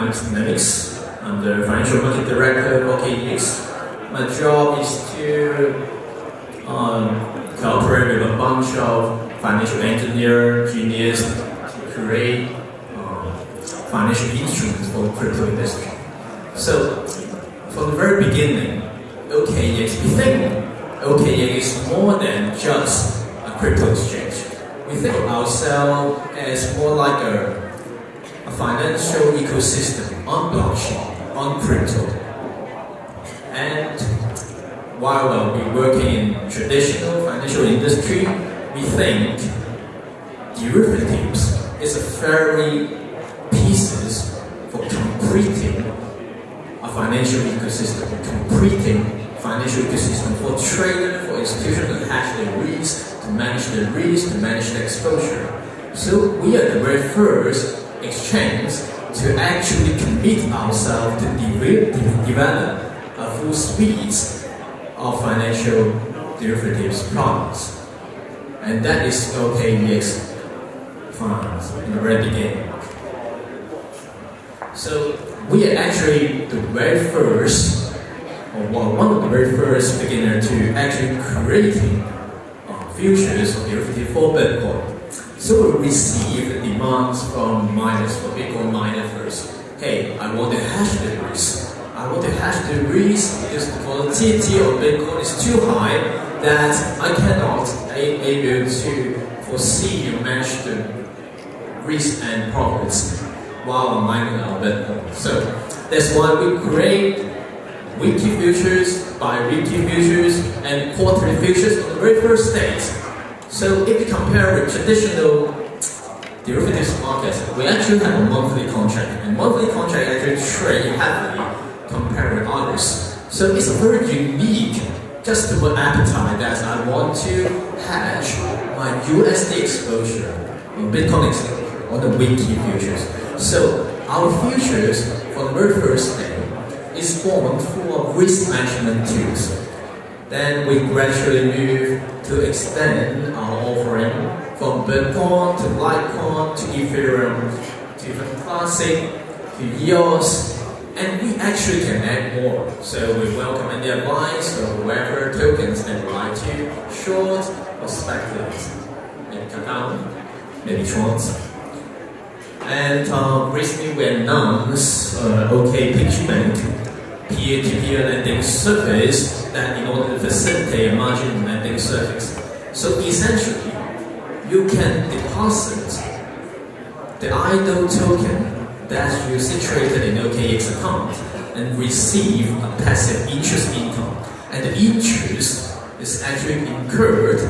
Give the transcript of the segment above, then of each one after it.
name is Alex. I'm the Financial Market Director of OKEx. My job is to cooperate with a bunch of financial engineers, geniuses to create financial instruments for the crypto industry. So, from the very beginning, OKEx, we think OKEx is more than just a crypto exchange. We think of ourselves as more like a financial ecosystem on blockchain, on crypto. And while we're working in traditional financial industry, we think derivatives is a very pieces for completing a financial ecosystem, completing financial ecosystem for traders, for institutions to hedge their risk, to manage the risk, to manage the exposure. So we are the very first exchange to actually commit ourselves to develop a full suite of financial derivatives products. And that is OKEx Funds in the very beginning. So we are actually the very first, or one of the very first beginners to actually creating futures or derivatives for Bitcoin. So we receive the demands from miners, for Bitcoin miners first. Hey, I want to hash the risk. I want to hash the risk because the volatility of Bitcoin is too high that I cannot able to foresee or manage the risk and profits while I'm mining our Bitcoin. So that's why we create weekly futures, bi-weekly futures, and quarterly futures on the very first stage. So if you compare with traditional derivatives markets, we actually have a monthly contract, and monthly contract actually trade heavily compared with others. So it's a very unique customer appetite that I want to hedge my USD exposure, Bitcoin exposure, on the weekly futures. So our futures for the very first day is formed full of risk management tools. Then we gradually move to extend our offering from Bitcoin to Litecoin to Ethereum to even Classic to EOS, and we actually can add more. So we welcome any advice of whatever tokens that we like to short or speculate. Maybe Cardano, maybe Tron. And recently we announced OKEx peer-to-peer lending service that in order to facilitate a margin lending service. So essentially, you can deposit the idle token that you situated in OKEx account and receive a passive interest income. And the interest is actually incurred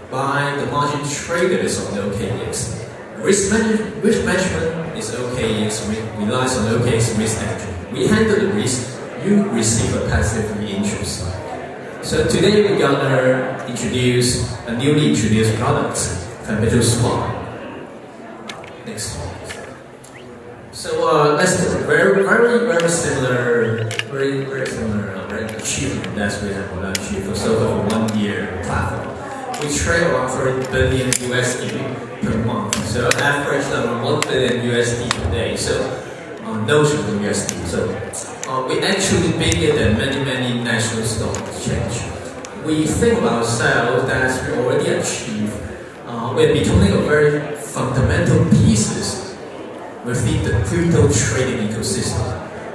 by the margin traders on the OKEx. Risk management is OKEx, relies on OKEx risk engine. We handle the risk, you receive a passive interest. So today we're gonna introduce a newly introduced product, Perpetual Swap. Next. So that's a very similar achievement that we have achieved for so for 1 year platform. We trade around 30 billion USD per month. So average around 1 billion USD per day. So notional USD. So we're actually bigger than many national stock exchange. We think of ourselves that we already achieved. We're becoming a very fundamental pieces within the crypto trading ecosystem.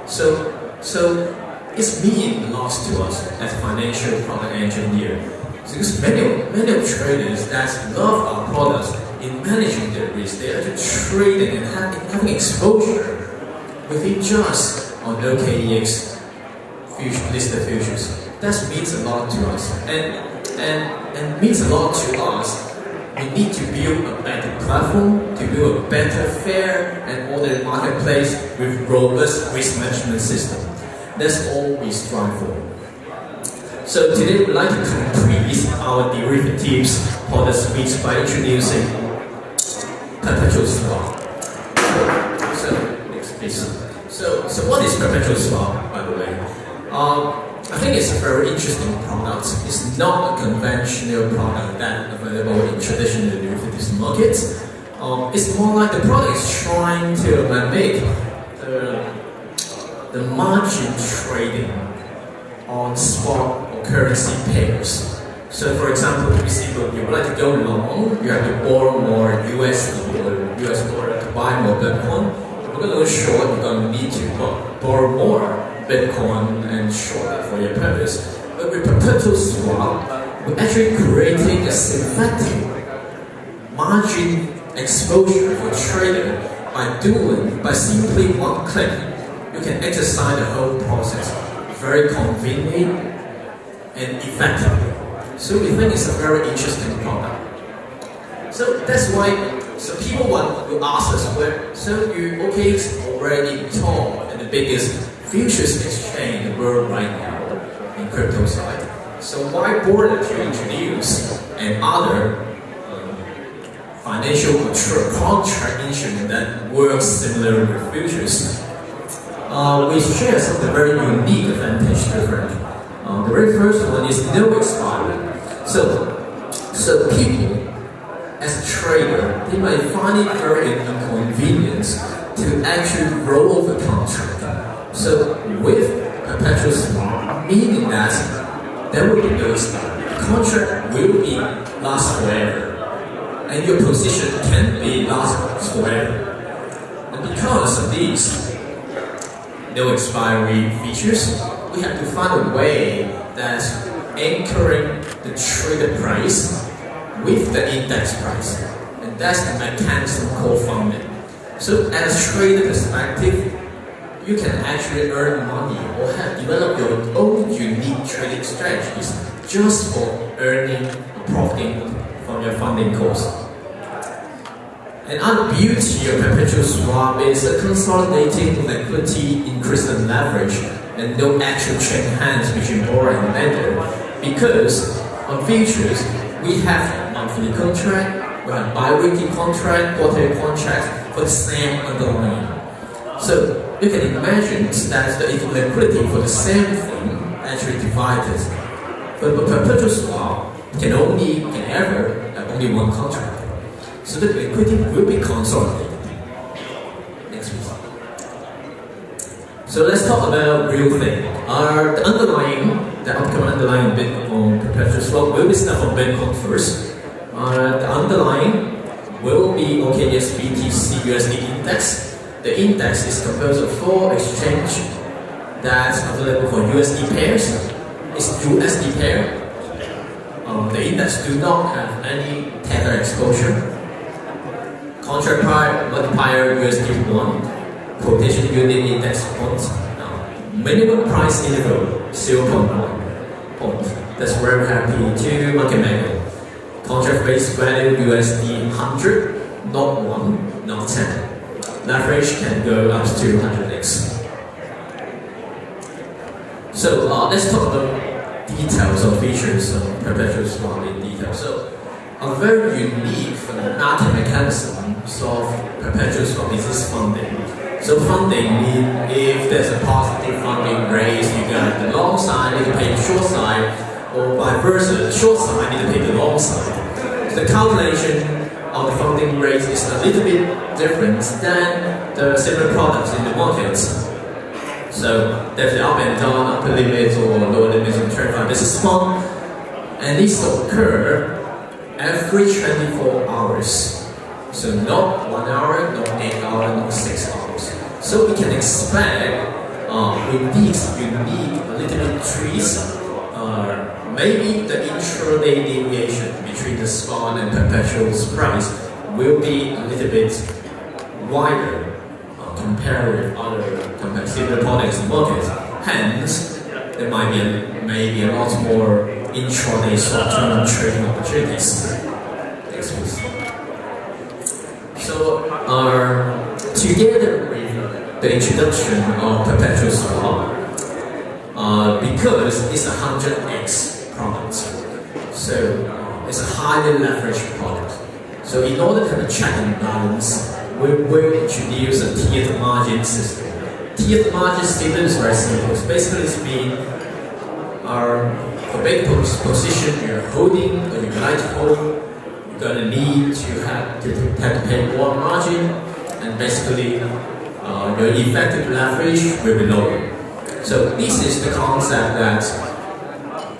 So it's meaning a lot to us as financial product engineer. Because many of traders that love our products in managing their risk, they are trading and having exposure within just on OKEx listed futures. That means a lot to us, and means a lot to us. We need to build a better platform, to build a better, fair, and ordered marketplace with robust risk management system. That's all we strive for. So today we'd like to complete our derivatives product suite by introducing Perpetual Swap. So next please. So what is Perpetual Swap, by the way? I think it's a very interesting product. It's not a conventional product that's available in traditional derivatives markets. It's more like the product is trying to make the margin trading on spot or currency pairs. So for example, if you would like to go long, you have to borrow more USD or US dollar to buy more Bitcoin. If you're going to go short, you're going to need to borrow more Bitcoin and short it for your purpose. But with Perpetual Swap, we're actually creating a synthetic margin exposure for trader by simply one click. You can exercise the whole process very convenient and effectively. So we think it's a very interesting product. So that's why people want to ask us, so OKEx already top and the biggest futures exchange in the world right now in crypto side. So why bother to introduce another financial contract instrument that works similar with futures? We share some of the very unique advantage different. The very first one is no expiry. So people, as a trader, they might find it very inconvenient to actually roll over contract. So with Perpetual Swap, meaning that there will be no expiry. The contract will be last forever, and your position can be last forever. And because of these no expiry features, we have to find a way that's anchoring the trader price with the index price, and that's the mechanism called funding. So as a trader perspective, you can actually earn money or develop your own unique trading strategies just for earning or profiting from your funding cost. Another beauty of Perpetual Swap is a consolidating liquidity, increasing leverage, and no actual chain hands between borrower and lender. Because on futures, we have monthly contract, we have bi-weekly contract, quarterly contract for the same underlying. So you can imagine that the liquidity for the same thing actually divided. But Perpetual Swap can ever have only one contract. So the liquidity will be consolidated. Next week. So let's talk about real thing. The outcome underlying Bitcoin Perpetual Swap will be stuff on Bitcoin first. The underlying will be OKEx BTC USD index. The index is composed of 4 exchanges that's available for USD pairs. It's USD pair. The index do not have any tether exposure. Contract price multiplier USD1, quotation unit index point. Minimum price interval 0.1 point. That's very happy to market maker. Contract base value USD 100, not 1, not 10. Leverage can go up to 100x. So let's talk about details of features of Perpetual Swap in detail. So a very unique fundamental mechanism of Perpetual Swap is this funding. So funding means if there's a positive funding raise, you got the long side, need to pay the short side, or vice versa, the short side need to pay the long side. So the calculation of the funding rate is a little bit different than the similar products in the markets. So there's the up and down, upper limits or lower limits in 25 basis points, and these occur every 24 hours. So not 1 hour, not 8 hours, not 6 hours. So we can expect with these unique little bit trees, maybe the intraday deviation between the spot and perpetual's price will be a little bit wider compared with other similar products in the market. Hence, there might be maybe a lot more intraday short-term trading opportunities. Next please. So, together with the introduction of Perpetual Swap, because it's a 100x product, so it's a highly leveraged product. So in order to have a check and balance, we will introduce a tiered margin system. Tiered margin system is very simple. It's basically speaking, for big position you're holding or you like to hold, you're gonna need to have to pay more margin, and basically your effective leverage will be lower. So this is the concept that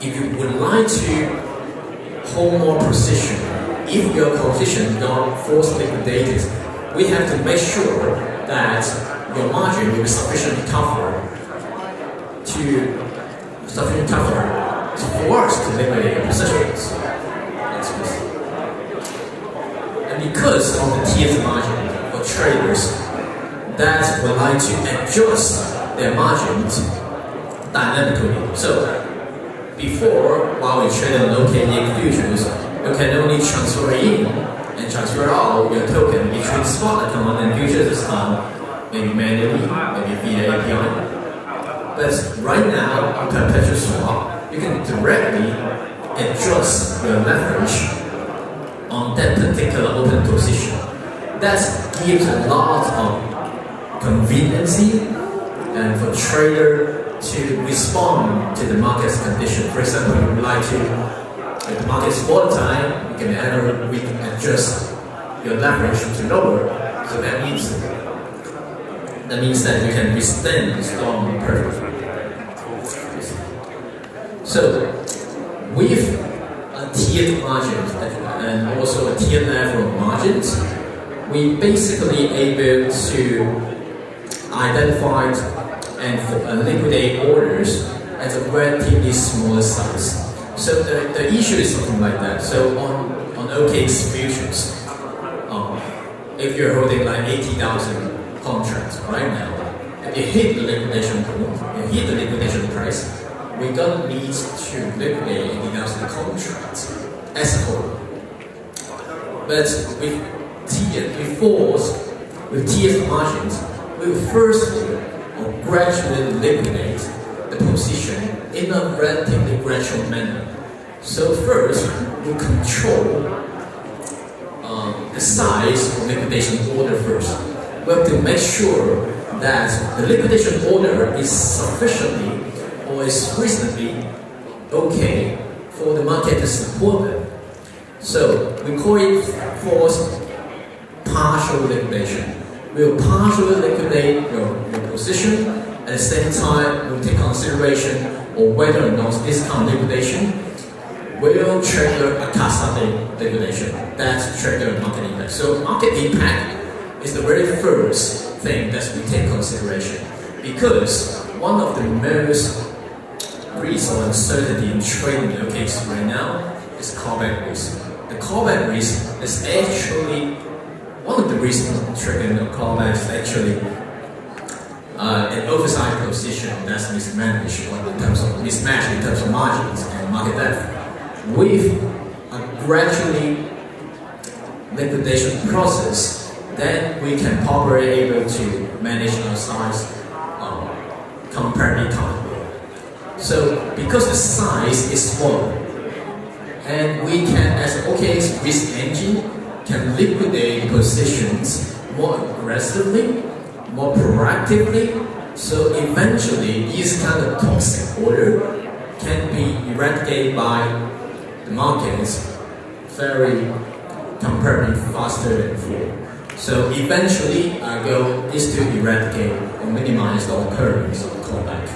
if you would like to hold more position, if your position not force liquidated, we have to make sure that your margin will be sufficiently covered for us to liquidate your positions. And because of the TF margin for traders that would like to adjust their margins dynamically. So before, while we trade on OKEx futures, you can only transfer in and transfer out your token between spot account and futures account, maybe manually, maybe via API. But right now, on Perpetual Swap, you can directly adjust your leverage on that particular open position. That gives a lot of convenience and for trader to respond to the market's condition. For example, you would like to, if the market is volatile, you can adjust your leverage to lower. So that means that you can withstand the storm perfectly. So with a tiered margin and also a tiered level of margins, we basically able to identify and liquidate orders at a relatively smaller size. So the issue is something like that. So on OKEx futures, if you're holding like 80,000 contracts right now, if you hit the liquidation point, you hit the liquidation price, we're gonna need to liquidate 80,000 contracts as a whole. But with tiered margins, we will firstly or gradually liquidate the position in a relatively gradual manner. So first, we control the size of liquidation order first. We have to make sure that the liquidation order is sufficiently or is reasonably okay for the market to support it. So we call it forced partial liquidation. We'll partially liquidate your position. At the same time, we'll take consideration of whether or not this kind of liquidation will trigger a cascade liquidation. That's trigger market impact. So market impact is the very first thing that we take consideration, because one of the most risk or uncertainty in trading OKEx right now is callback risk. The callback risk is actually one of the reasons triggering the callback is actually an oversized position that's mismanaged in terms of mismatch in terms of margins and market depth. With a gradually liquidation process, then we can properly able to manage our size comparatively comfortably. So because the size is smaller, and we can, as an OKEx risk engine, can liquidate positions more aggressively, more proactively, so eventually these kind of toxic order can be eradicated by the markets very comparatively faster than before. So eventually our goal is to eradicate or minimize the occurrence of callback.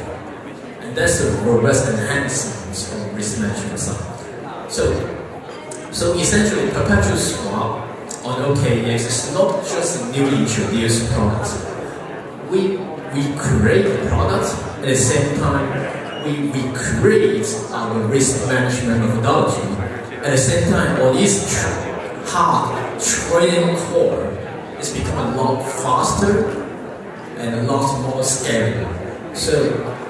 And that's the robust enhancement of risk management side. So essentially Perpetual Swap on OKEx is not just a newly introduced product. We create the product, at the same time we create our risk management methodology. At the same time, all this hard trading core is becoming a lot faster and a lot more scalable. So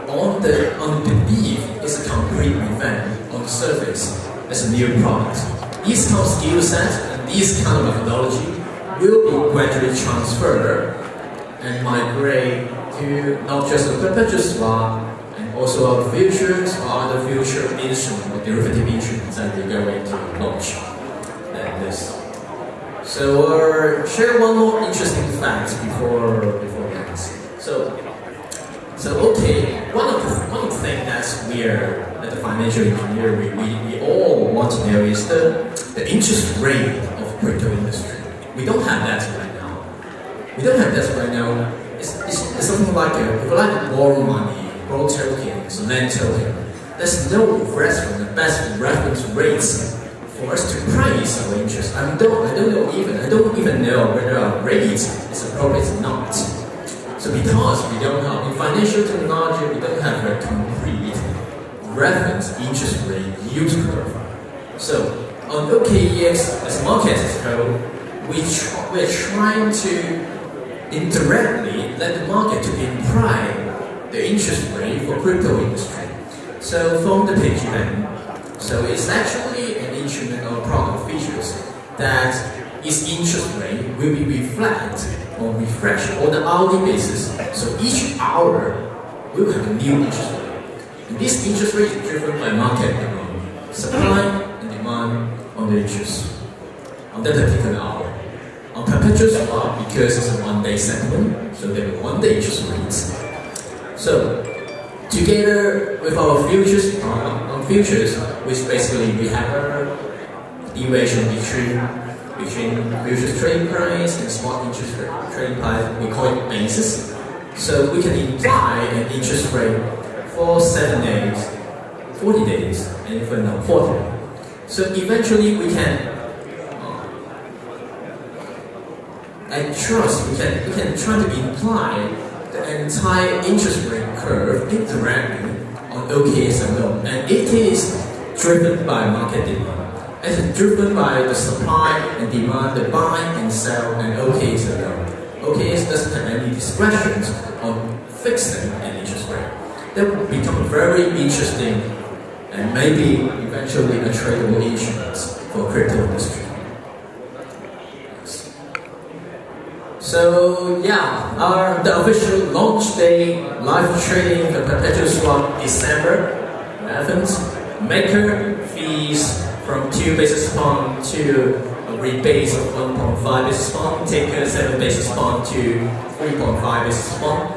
on the beef is a complete revamp. On the surface, as a new product. These kind of skill sets and this kind of methodology will be gradually transferred and migrate to not just the Perpetual Swap and also our futures or other future instruments or derivative instruments that we're going to launch like this. So share one more interesting fact before we end. So okay, one of the things that we are at the financial engineer we all want to know is the interest rate of crypto industry. We don't have that right now. It's something like if you like to borrow money, borrow tokens, lend token, there's no reference, the best reference rates for us to price our interest. I don't even know whether our rate is appropriate or not. So because we don't have, in financial technology, we don't have a complete reference interest rate yield curve. So on OKEx, as market as a whole, we're trying to indirectly let the market to imply the interest rate for crypto industry. So from the PGM, so it's actually an instrument or product features that its interest rate will be reflected or refreshed on an hourly basis. So each hour will have a new interest rate. And this interest rate is driven by market demand, supply and demand on the interest on that particular hour. On Perpetual Swap, because it's a one-day settlement, so there are one-day interest rates. So together with our futures, on futures, which basically we have a deviation between futures trading price and spot interest trading price, we call it basis. So we can imply an interest rate for 7 days, 40 days, and even a quarter. So eventually we can, I trust we can try to imply the entire interest rate curve indirectly on OKEx alone, and it is driven by market demand. It is driven by the supply and demand, the buy and sell, and OKEx alone. OKEx doesn't have any discretion on fixing an interest rate. That will become very interesting and maybe eventually a tradable instrument for crypto industry. So yeah, the official launch day, live trading, the Perpetual Swap, December 11th. Maker fees from 2 basis points to a rebase of 1.5 basis point, taker 7 basis point to 3.5 basis point.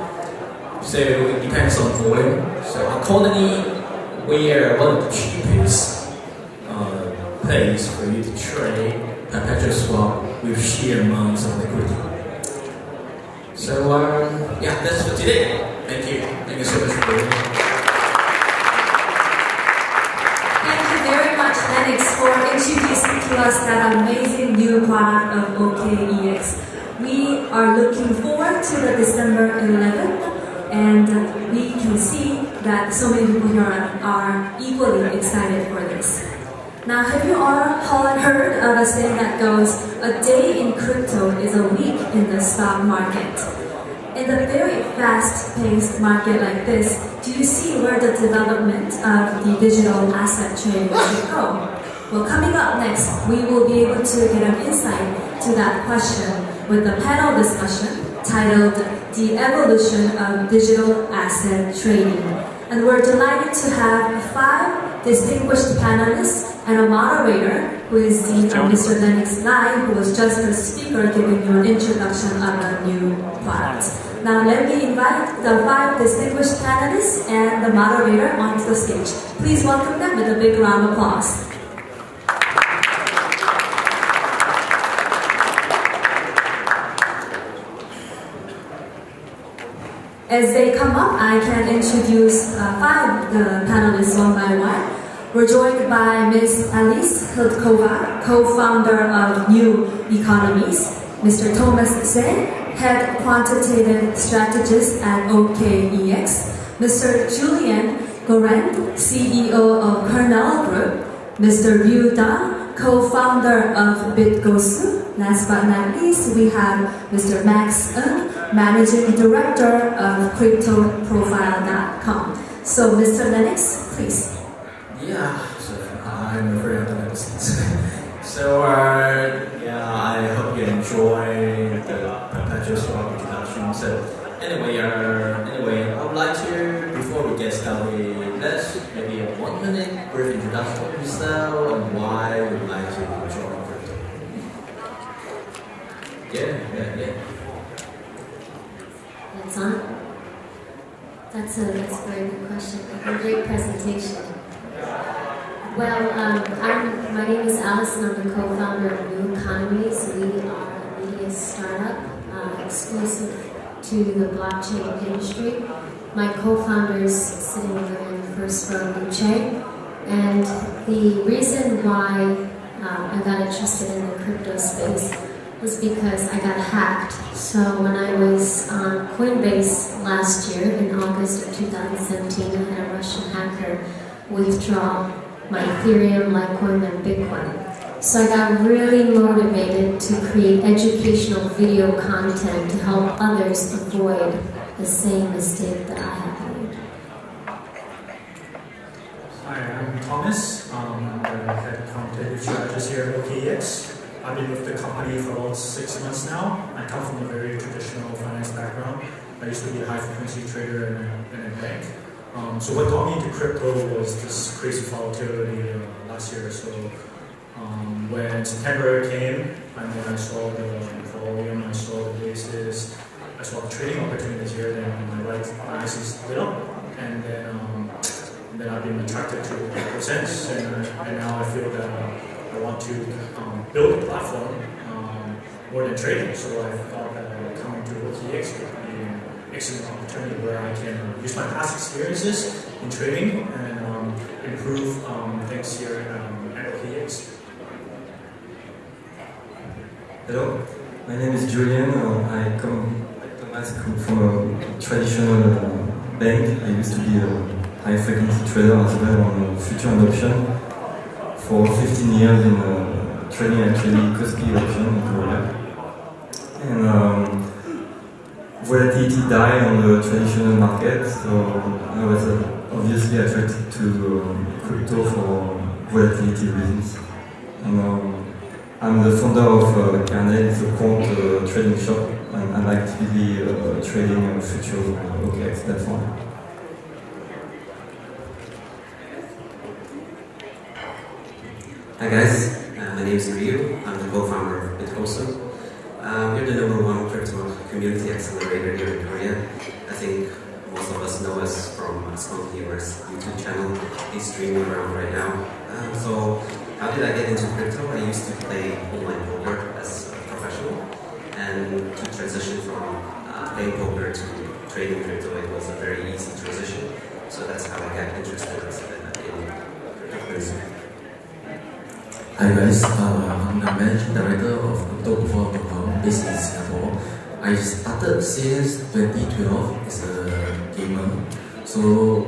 So it depends on volume. So accordingly, we are one of the cheapest place for you to trade Perpetual Swap with sheer amounts of liquidity. So yeah, that's for today. Thank you. Thank you so much for being here. Thank you very much, Lennox, for introducing to us that amazing new product of OKEx. We are looking forward to the December 11th, and we can see that so many people here are equally excited for this. Now, have you all heard of a saying that goes, a day in crypto is a week in the stock market? In a very fast-paced market like this, do you see where the development of the digital asset trading should go? Well, coming up next, we will be able to get an insight to that question with a panel discussion titled The Evolution of Digital Asset Trading. And we're delighted to have 5 distinguished panelists and a moderator who is Mr. Lennox Lai, who was just a speaker giving you an introduction of a new product. Now let me invite the 5 distinguished panelists and the moderator onto the stage. Please welcome them with a big round of applause. As they come up, I can introduce 5 the panelists one by one. We're joined by Ms. Alice Hildkova, co-founder of New Economies, Mr. Thomas Tse, head quantitative strategist at OKEx, Mr. Julian Gorend, CEO of Kernel Group, Mr. Ryu Da, co-founder of BitGosu. Last but not least, we have Mr. Max Ng, Managing Director of CryptoProfile.com. So, Mr. Lennox, please. Yeah, so I'm afraid of the So, yeah, I hope you enjoy the Perpetual Swap introduction. So, anyway, I would like to, before we get started, let's maybe a 1-minute brief introduction of yourself and why we would like to join crypto. Yeah. That's on. That's a very good question. A great presentation. Well, my name is Alice and I'm the co-founder of New Economies. We are a media startup exclusive to the blockchain industry. My co-founder is sitting over in the first row, Luce, and the reason why I got interested in the crypto space was because I got hacked. So when I was on Coinbase last year, in August of 2017, I had a Russian hacker withdraw my Ethereum, Litecoin, and Bitcoin. So I got really motivated to create educational video content to help others avoid the same mistake that I had made. Hi, I'm Thomas. I'm the head quantitative strategist here at OKEx. I've been with the company for about 6 months now. I come from a very traditional finance background. I used to be a high-frequency trader in a bank. So what got me into crypto was this crazy volatility last year or so. When September came, and then I saw the volume, I saw the basis, I saw the trading opportunities here, then my eyes lit up. And then I've been attracted to it ever since. And now I feel that I want to build a platform more than trading. So I thought that coming to OKEx would be an excellent opportunity where I can use my past experiences in trading and improve things here at OKEx. Hello, my name is Julian. I come from a traditional bank. I used to be a high-frequency trader as well on future and option for 15 years in trading actually Kospi option in Korea. And volatility died on the traditional market, so I was obviously attracted to crypto for volatility reasons. And I'm the founder of Carnet, it's a quant trading shop, and I'm actively trading futures on OKEx platform. Hi guys, my name is Ryu. I'm the co-founder of Bitcoin. We're the #1 crypto community accelerator here in Korea. I think most of us know us from Spontaneous YouTube channel. He's streaming around right now. So how did I get into crypto? I used to play online poker as a professional, and to transition from playing poker to trading crypto, it was a very easy transition. So that's how I got interested in cryptocurrency. Hi guys, I'm the managing director of crypto.com based in Singapore. I started since 2012 as a gamer. So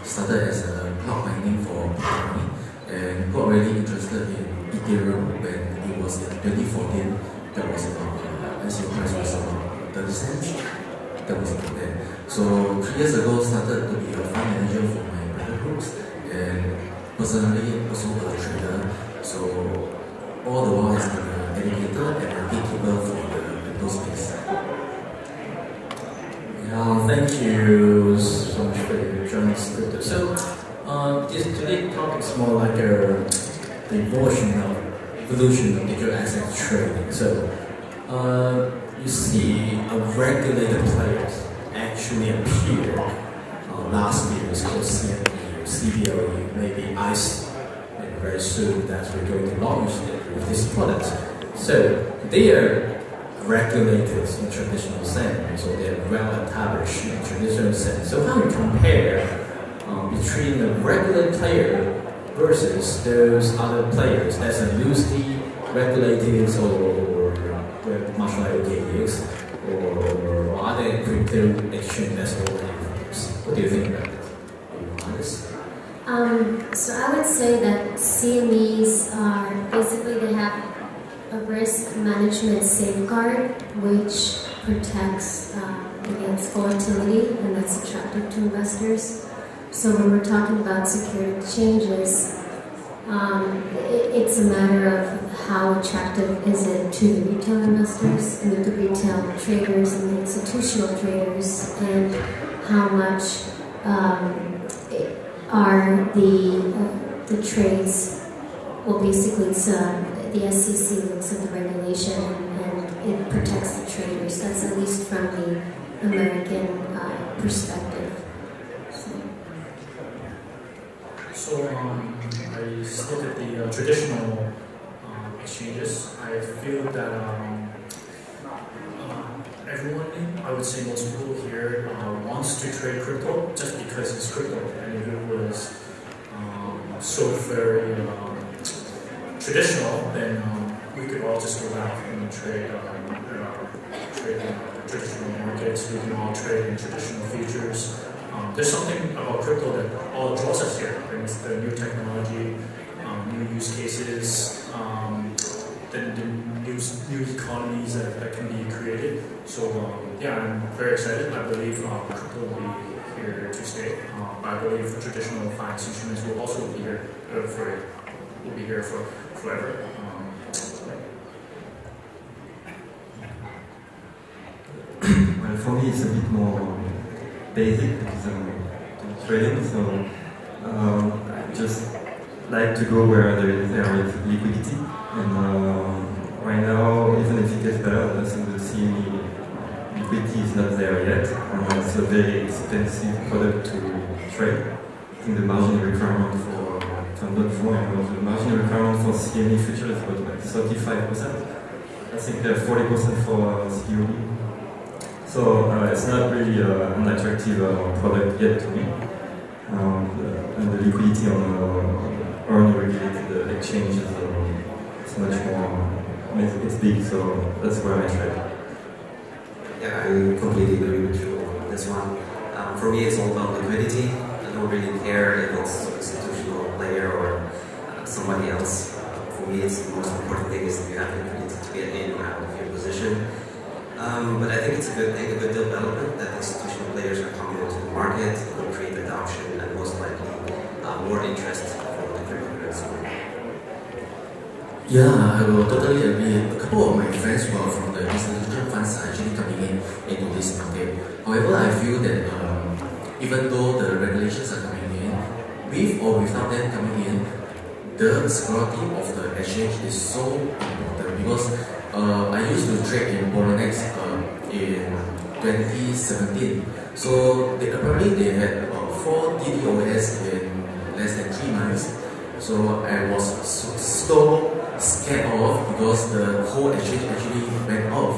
started as a cloud mining for Bitcoin and got really interested in Ethereum when it was in 2014. That was about ICO price was about 30 cents. That was about that. So 3 years ago, started to be a fund manager for my brother groups and personally also a trader. So all the while has been an educator and a gatekeeper for the crypto space. Yeah, thank you so much for joining us. So today's talk is more like the evolution of digital asset trading. So you see a regulated players actually appear last year. It's called CME, CBOE, maybe ICE. Very soon that we're going to launch with this product. So they are regulated in traditional sense, so they're well established in traditional sense. So how do you compare between the regular player versus those other players that's loosely regulated or much like OKEx or other crypto exchange that's already produced? What do you think about it? So I would say that CMEs are basically they have a risk management safeguard which protects against volatility, and that's attractive to investors. So when we're talking about security exchanges, it's a matter of how attractive is it to the retail investors and the retail traders and the institutional traders, and how much are the trades. Well, basically the SEC looks at the regulation and it protects the traders. That's at least from the American perspective. So I look at the traditional exchanges. I feel that everyone in. I would say most people here wants to trade crypto just because it's crypto. And if it was so very traditional, then we could all just go back and trade in traditional markets. We can all trade in traditional futures. There's something about crypto that all draws us here. And it's the new technology, new use cases, the new economies that can be created. So yeah, I'm very excited. I believe crypto will be here to stay. I believe the traditional finance instruments will also be here for forever. Well, for me it's a bit more basic because I'm trading, so I just like to go where there is liquidity. And right now, even if it gets better, I think the CME liquidity is not there yet, and it's a very expensive product to trade. I think the margin requirement for the margin requirement for CME futures is about like 35%. I think 40% for COE. So it's not really an attractive product yet to me. And the liquidity on unregulated exchanges is much more, it's big, so that's where I trade. Yeah, I completely agree with you on this one. For me, it's all about liquidity. I don't really care if it's an institutional player or somebody else. For me, it's the most important thing is that you have liquidity to get in and out of your position. But I think it's a good thing, a good development that institutional players are coming into the market. It will create adoption and most likely more interest from the cryptocurrency. Yeah, I will totally agree. A couple of my friends who are from the institutional funds are actually coming into this market. However, I feel that even though the regulations are coming in, with or without them coming in, the security of the exchange is so important because I used to trade in OKEx in 2017. So apparently they had 4 DDoS in less than 3 months. So I was so scared of because the whole exchange actually went off.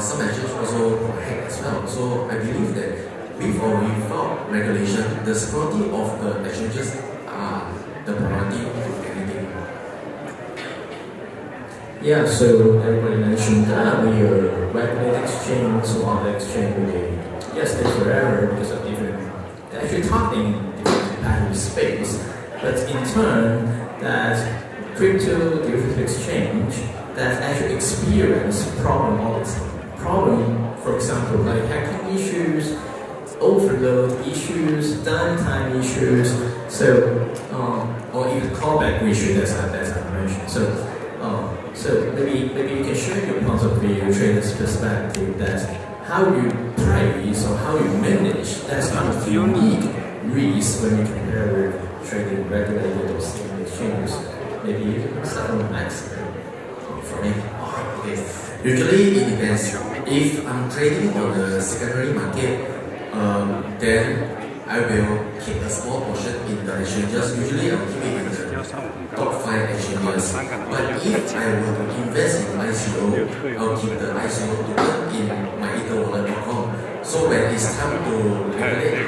Some exchanges also got hacked as well. So I believe that with or without regulation, the security of the exchanges are the priority to anything. Yeah, so everybody mentioned that we are regulated exchange, so on the exchange really, yes, there's forever because of different, they're actually targeting different competitive space, but in turn, that crypto derivative exchange that actually experience problem all the time. Problem, for example, like hacking issues, overload issues, downtime issues, so or even callback issue that's I mentioned. So maybe you can share your point of view, trader's perspective, that how you price or how you manage that kind of unique risk when you compare with trading regulated or same exchanges. Maybe you can start from next. For me, okay. Usually it depends. If I'm trading on the secondary market, then I will keep a small portion in the exchanges. Usually I will keep it in the top 5 exchanges. But if I were to invest in ICO, I'll keep the ICO token in my etherwallet.com. So when it's time to regulate,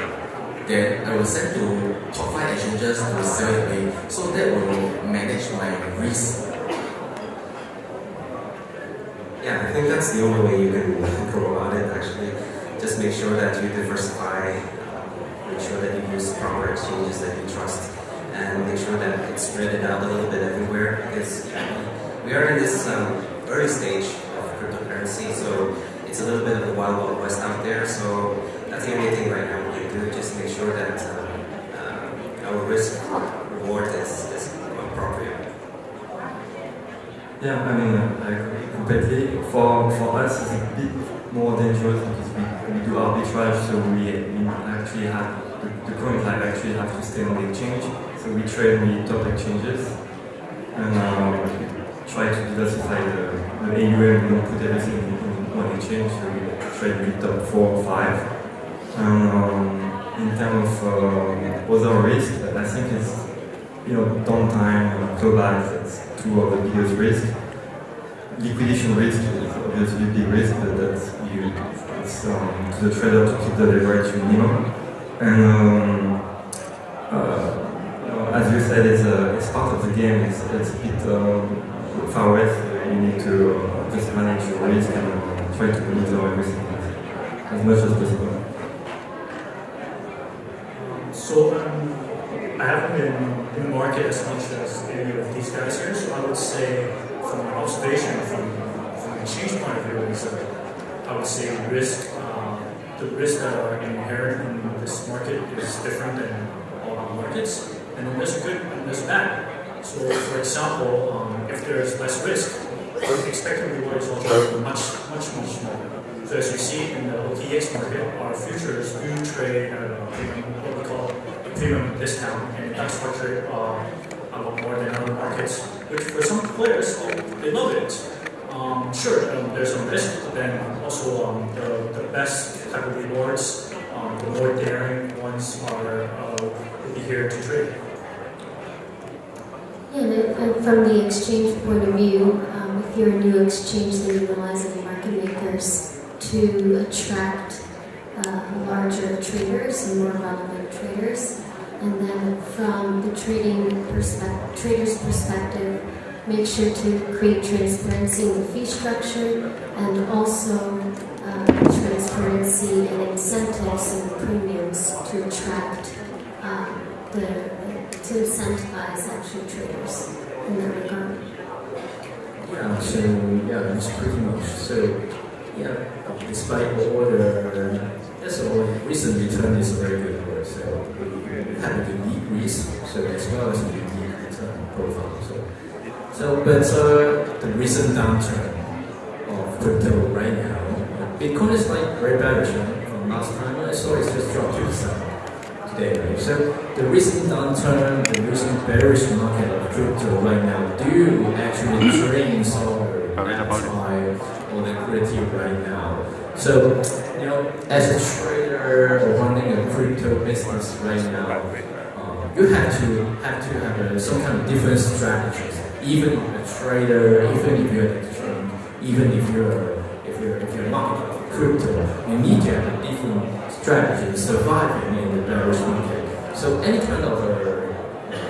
then I will send to top 5 exchanges to sell it away. So that will manage my risk. Yeah, I think that's the only way you can go about it actually. Just make sure that you diversify, make sure that you use proper exchanges that you trust, and make sure that it's spread out a little bit everywhere, because we are in this early stage of cryptocurrency, so it's a little bit of the wild, wild west out there, so that's the only thing right now we can do, just make sure that our risk reward is appropriate. Yeah, I mean, I agree completely. For us, it's a bit more dangerous because we do arbitrage, so we actually have, the coins actually have to stay on the exchange. So we trade with top exchanges and try to diversify the AUM. We don't put everything in one exchange, so we trade with top 4 or 5. And in terms of other risks, I think it's, downtime, clawbacks, that's 2 of the biggest risks. Liquidation risk is obviously big risk, but that it's to the trader to keep the leverage minimum. And as you said, it's part of the game. It's a bit far away. So you need to just manage your risk and try to monitor everything as much as possible. So I haven't been in the market as much as any of these guys here, so I would say from my observation from an exchange point of view is I would say the risks that are inherent in this market is different than all other markets, and then there's good and there's bad. So for example, if there's less risk, the expected reward is also much smaller. So as you see in the OKEx market, our futures do trade at a premium, what we call a premium discount, and it does fluctuate a lot more than other markets, which for some players, they love it. Sure, there's some risk, but then also the best type of rewards, the more daring ones will be here to trade. Yeah, and from the exchange point of view, if you're a new exchange, then utilizing market makers to attract larger traders and more relevant traders. And then from the trader's perspective, make sure to create transparency in the fee structure and also transparency and incentives and premiums to attract to incentivize actual traders in that regard. Yeah, so it's pretty much so. Yeah, despite all the recent return is very good. So we have a unique risk, so as well as a unique return profile. But the recent downturn of crypto right now, Bitcoin is like very bearish from last time. I saw it's just dropped 2% today, right? So the recent downturn, the recent bearish market of crypto right now, do you actually drain some of the appetite or liquidity right now? So, as a trader or running a crypto business right now, you have to have some kind of different strategies. Even a trader, even if you're an exchange, even if you're not crypto, you need to have a different strategy to survive in the bearish market. So, any kind of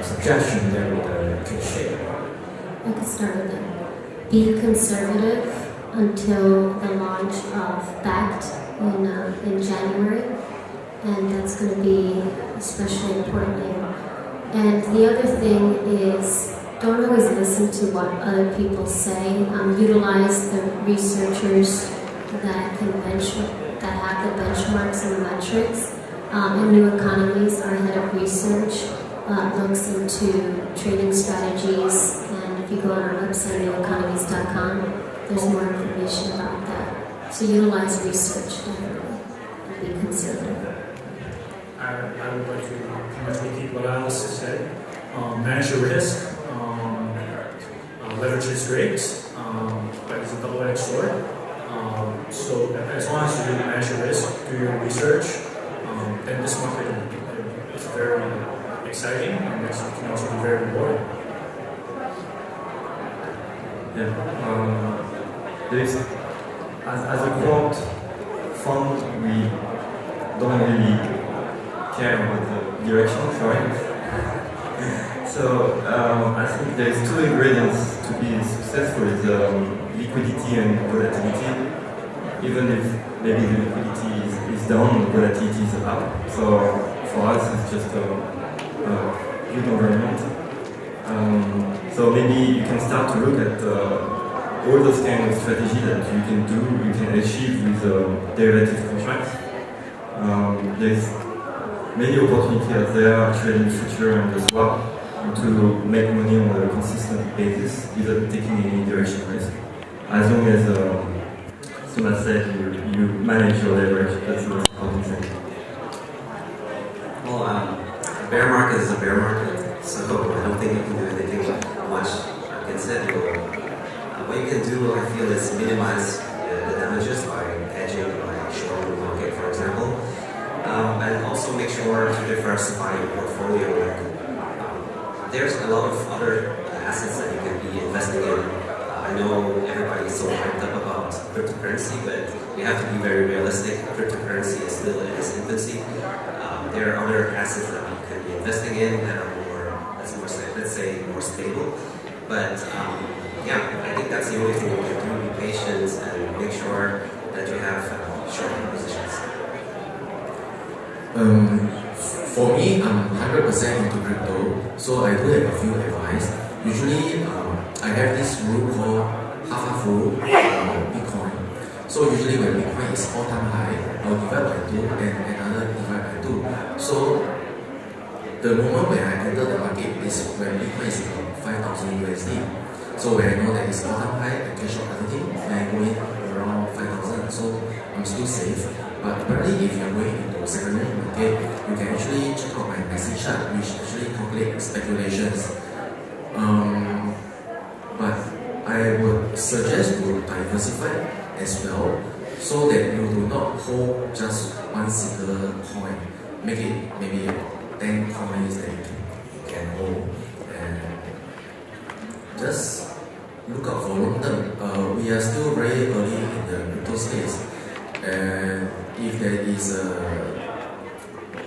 suggestion that we can share? I could start with that. Be conservative until the launch of BACT in January, and that's going to be especially important. And the other thing is, don't always listen to what other people say. Utilize the researchers that have the benchmarks and metrics. In New Economies, our head of research looks into trading strategies, and if you go on our website, neweconomies.com, there's more information about that. So utilize research definitely and be conservative. I would like to pretty much repeat what Alice said. Manage your risk. Leverage is great, but it's a double-edged sword. So as long as you manage your risk, do your research, then this market is very exciting and it can also be very rewarding. Yeah. As a quant fund, we don't really care about the direction, sorry. So I think there's two ingredients to be successful: is liquidity and volatility. Even if maybe the liquidity is down, the volatility is up. So for us, it's just a good environment. So maybe you can start to look at all those kind of strategies that you can achieve with derivative contracts. There's many opportunities out there trading future and the swap to make money on a consistent basis without taking any direction risk. As long as, Thomas said, you manage your leverage, that's the most important thing. Well, a bear market is a bear market, so I don't think you can do anything much against it. What you can do, I feel, is minimize the damages by hedging, by shorting the market, for example, and also make sure to diversify your portfolio. There's a lot of other assets that you can be investing in. I know everybody's so hyped up about about cryptocurrency, but we have to be very realistic. Cryptocurrency is still in its infancy. There are other assets that we can be investing in that are let's say, more stable. But yeah, I think that's the only thing we can do. Be patient and make sure that you have short-term positions. For me, I'm 100% into crypto, so I do have a few advice. Usually, I have this rule called half rule Bitcoin. So usually when Bitcoin is all-time high, I'll divide by 2 and another divide by 2. So the moment when I enter the market is when Bitcoin is 5,000 USD. So when I know that it's all-time high, I cash out everything and I go in around 5,000. So I'm still safe. But apparently, if you're going into a secondary market, you can actually check out my message chart, which actually calculates speculations. But I would suggest to diversify as well, so that you do not hold just one single coin. Make it maybe 10 coins that you can hold, and just look out for long term. We are still very early in the crypto space, and if there is a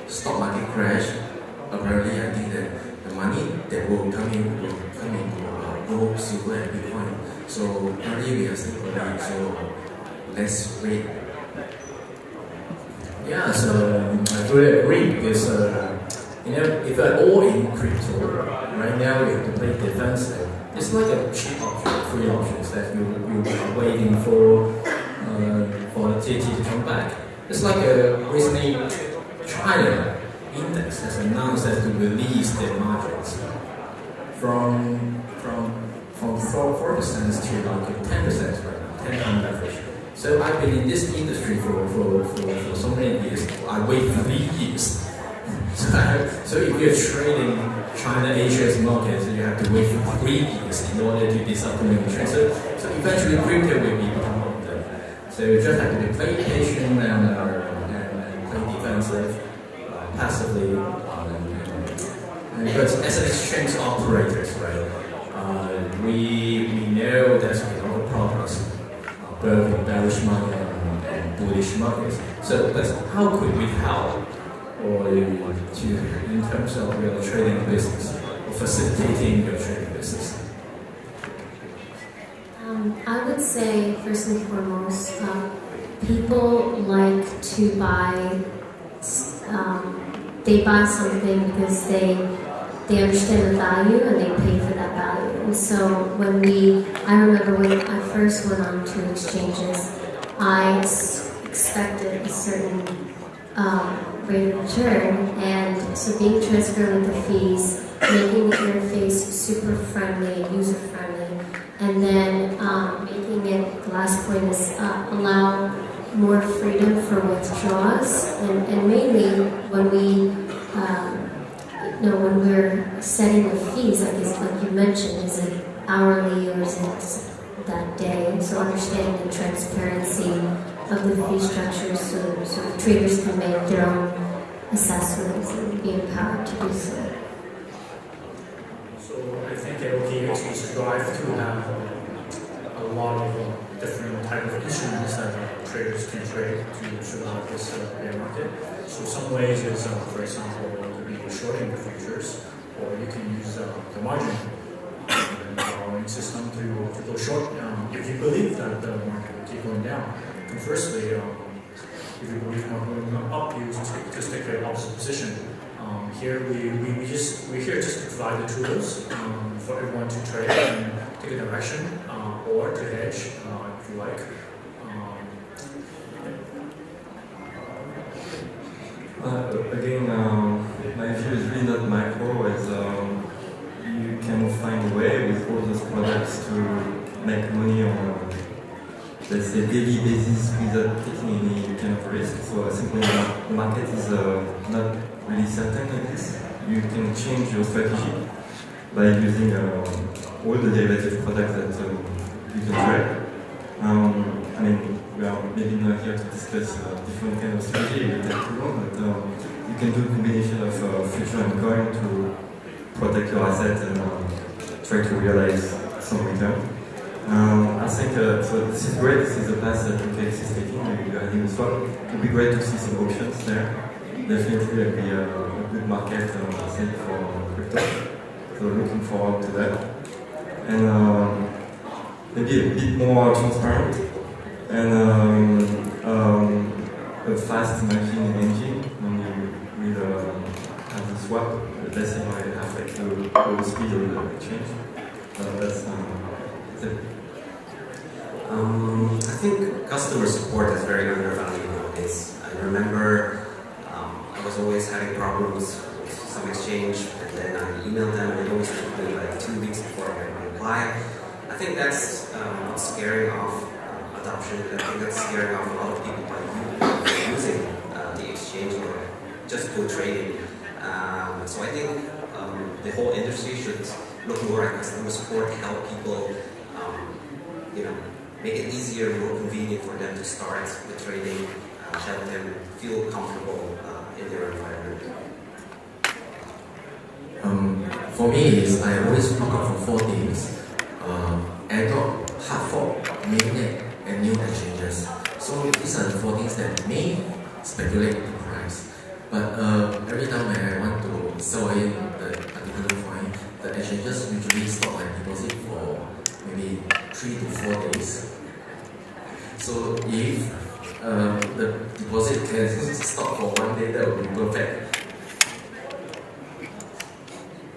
stock market crash, apparently I think that the money that will come into gold, silver, and Bitcoin. So apparently we are still early, so let's wait. Yeah, so I fully agree because if you're all in crypto, right now you have to play defensive. It's like a cheap option, free options that you are waiting for the TT to come back. It's like recently China index has announced that to release their margins from 4% to like 10% right now, 10 on average. So I've been in this industry for so many years. I wait 3 years. So if you're trading China Asia's markets, you have to wait for 3 years in order to decide to make a trade. So eventually crypto will be one of them. So you just have to be play patient and play defensive, passively. But as an exchange operators, right, we know there's a lot of problems, both in bearish market and bullish markets. So, but how could we help, or in terms of your trading business, or facilitating your trading business? I would say, first and foremost, people like to buy. They buy something because they understand the value and they pay for that value. And so I remember when I first went on to exchanges, I expected a certain rate of return, and so being transparent with the fees, making the interface super friendly and user friendly, and then making it, the last point is allow more freedom for withdrawals, and mainly when when we're setting the fees, like you mentioned, is it hourly or is it that day? So understanding the transparency of the fee structure, so traders can make their own assessments and be empowered to do so. So I think at OKEx we strive to have a lot of different type of instruments that traders can trade to survive this bear market. So some ways is, for example, you're shorting the futures, or you can use the margin borrowing system to go short if you believe that the market will keep going down. And firstly, if you believe the market will go up, you just take the opposite position. Here we're here just to provide the tools for everyone to trade and take a direction or to hedge if you like. Again, my view is really not macro, as you can find a way with all those products to make money on, let's say, daily basis without taking any kind of risk. So simply the market is not really certain like this. You can change your strategy by using all the derivative products that you can trade. I mean, we are maybe not here to discuss different kind of strategy, it will take too long, but you can do a combination of future and coin to protect your asset and try to realize some return. I think so. This is great. This is the path that OKEx is taking regarding the swap. It would be great to see some options there. Definitely, it'll be a good market, I think, for crypto. So looking forward to that. And maybe a bit more transparent and a fast matching engine when you will have the swap. Let's say I have like the speed of the exchange. That's it. I think customer support is very undervalued nowadays. I remember I was always having problems with some exchange, and then I emailed them, and it always took me like 2 weeks before I got a reply. I think that's scaring off adoption. I think that's scaring off a lot of people by using the exchange or just go trading. So I think the whole industry should look more at customer support, help people, make it easier, more convenient for them to start with trading, help them feel comfortable in their environment. For me, I always look out for 4 things: airdrop, hard fork, mainnet, and new exchanges. So these are the 4 things that may speculate the price. But every time when I want to sell in the particular coin, the exchanges usually stop my deposit for maybe 3 to 4 days. So if the deposit can stop for 1 day, that would be perfect.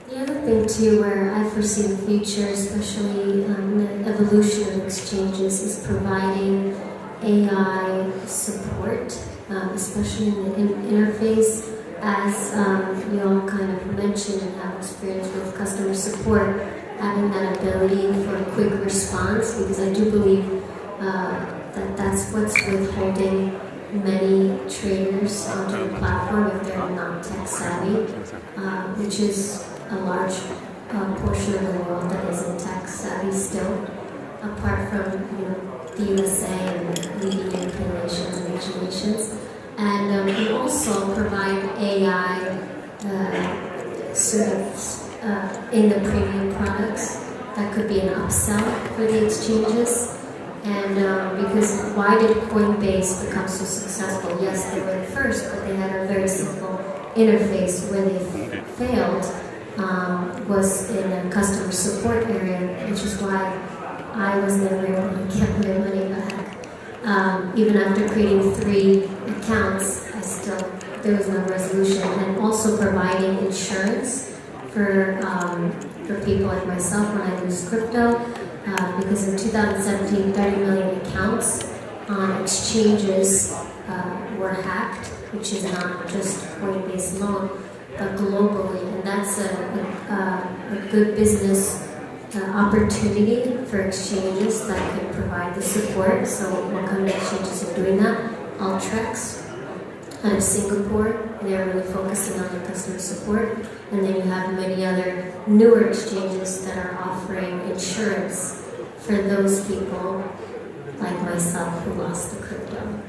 The other thing too, where I foresee the future, especially the evolution of exchanges, is providing AI support, especially in the interface. As you all kind of mentioned and have experience with customer support, having that ability for a quick response, because I do believe that's what's withholding many traders onto the platform if they're not tech savvy, which is a large portion of the world that isn't tech savvy still, apart from the USA and leading European nations and Asian nations. And we also provide AI in the premium products that could be an upsell for the exchanges. And because why did Coinbase become so successful? Yes, they were the first, but they had a very simple interface. Where they failed was in a customer support area, which is why I was never able to get my money back. Even after creating 3 accounts, there was no resolution. And also providing insurance for people like myself when I lose crypto. Because in 2017, 30 million accounts on exchanges were hacked, which is not just Coinbase alone, but globally. And that's a good business opportunity for exchanges that could provide the support. So what kind of exchanges are doing that? Altrex out of Singapore, they're really focusing on the customer support. And then you have many other newer exchanges that are offering insurance for those people like myself who lost the crypto.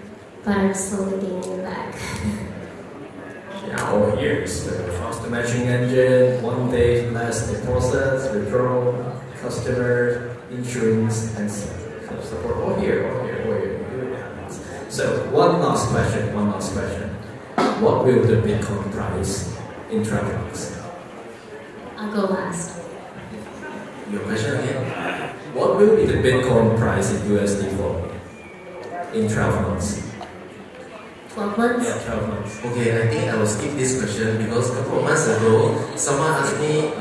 But I'm slowly gaining it back. Yeah, over here is the faster matching engine, 1 day less deposits, withdrawal, customer, insurance, and support. All here. So one last question. What will the Bitcoin price in 12 months? I'll go last. Your question again? What will be the Bitcoin price in USD for in 12 months? 12 months? Yeah, 12 months. Okay, I think I will skip this question because a couple of months ago, someone asked me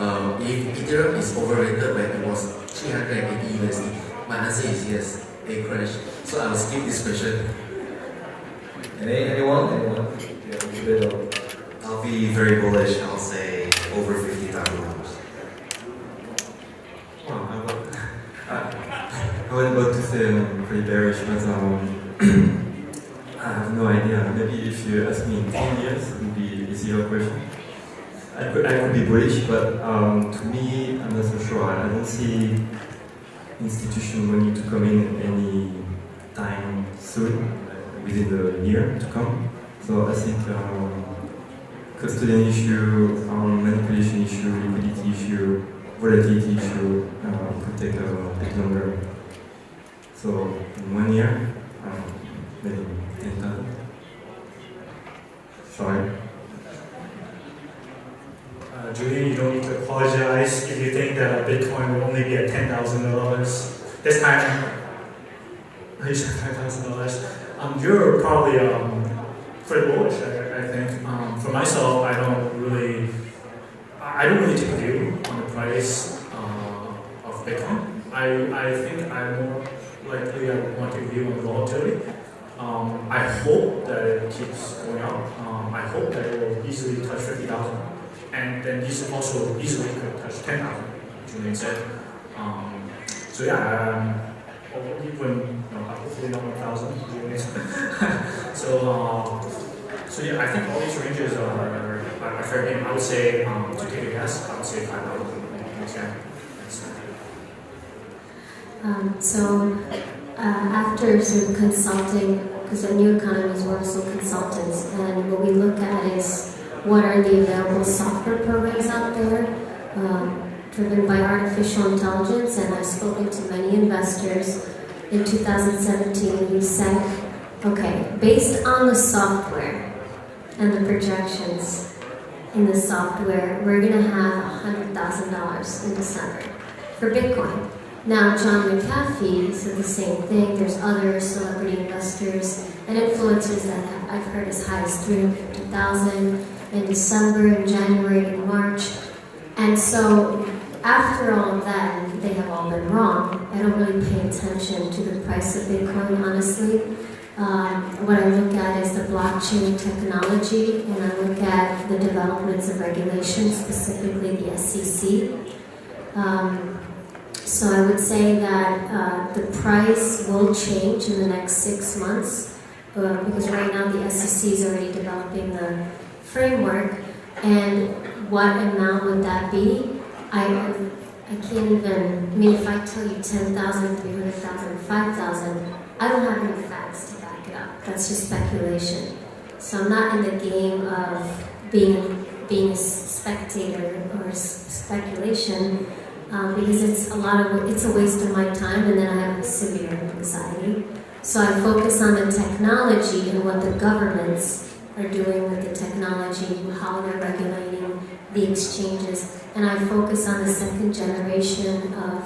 if Ethereum is overrated when it was 380 USD. My answer is yes, they crashed. So I will skip this question. Anyone? Yeah, I'll be very bullish. I'll say over $50,000. I was about to say I'm pretty bearish, but I have no idea. Maybe if you ask me in 10 years, it would be an easier question. I could be bullish, but to me, I'm not so sure. I don't see institutional money to come in any time soon, within the year to come. So I think custodian issue, manipulation issue, liquidity issue, volatility issue could take a bit longer. So in 1 year, maybe 10,000. Sorry. Julian, you don't need to apologize if you think that Bitcoin will only be at $10,000. This time, you said $10,000. You're probably pretty bullish, I think. For myself, I don't really take a view on the price of Bitcoin. I think I'm more likely I want to view on the volatility. I hope that it keeps going up. I hope that it will easily touch 50,000. And then these also easily could touch 10,000, Julian said. So yeah, or even hopefully not 1,000, Julian said. So yeah, I think all these ranges are fair game. I would say, to take a guess, I would say 5,000. So after sort of consulting, because at New Economies we're also consultants, and what we look at is what are the available software programs out there driven by artificial intelligence, and I've spoken to many investors. In 2017, we said, okay, based on the software and the projections in the software, we're going to have $100,000 in December for Bitcoin. Now, John McAfee said the same thing. There's other celebrity investors and influencers that I've heard as high as 350,000 in December, in January, in March. And so, after all of that, and they have all been wrong, I don't really pay attention to the price of Bitcoin, honestly. What I look at is the blockchain technology, and I look at the developments of regulation, specifically the SEC. So I would say that the price will change in the next 6 months, because right now the SEC is already developing the framework, and what amount would that be? I can't even, I mean, if I tell you 10,000, 300,000, 5,000, I don't have any facts to back it up. That's just speculation. So I'm not in the game of being a spectator or speculation, because it's a waste of my time, and then I have severe anxiety. So I focus on the technology and what the governments are doing with the technology, how they're regulating the exchanges, and I focus on the second generation of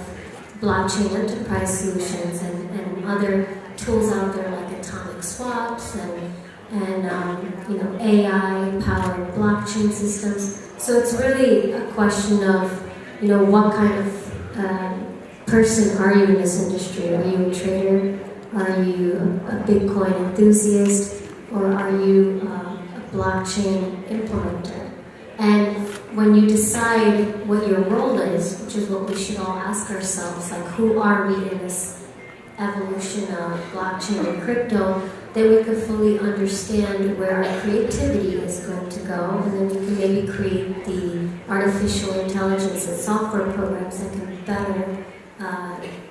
blockchain enterprise solutions and other tools out there like atomic swaps and AI-powered blockchain systems. So it's really a question of, what kind of person are you in this industry? Are you a trader? Are you a Bitcoin enthusiast? Or are you a blockchain implementer? And when you decide what your role is, which is what we should all ask ourselves, like who are we in this evolution of blockchain and crypto, then we can fully understand where our creativity is going to go, and then we can maybe create the artificial intelligence and software programs that can better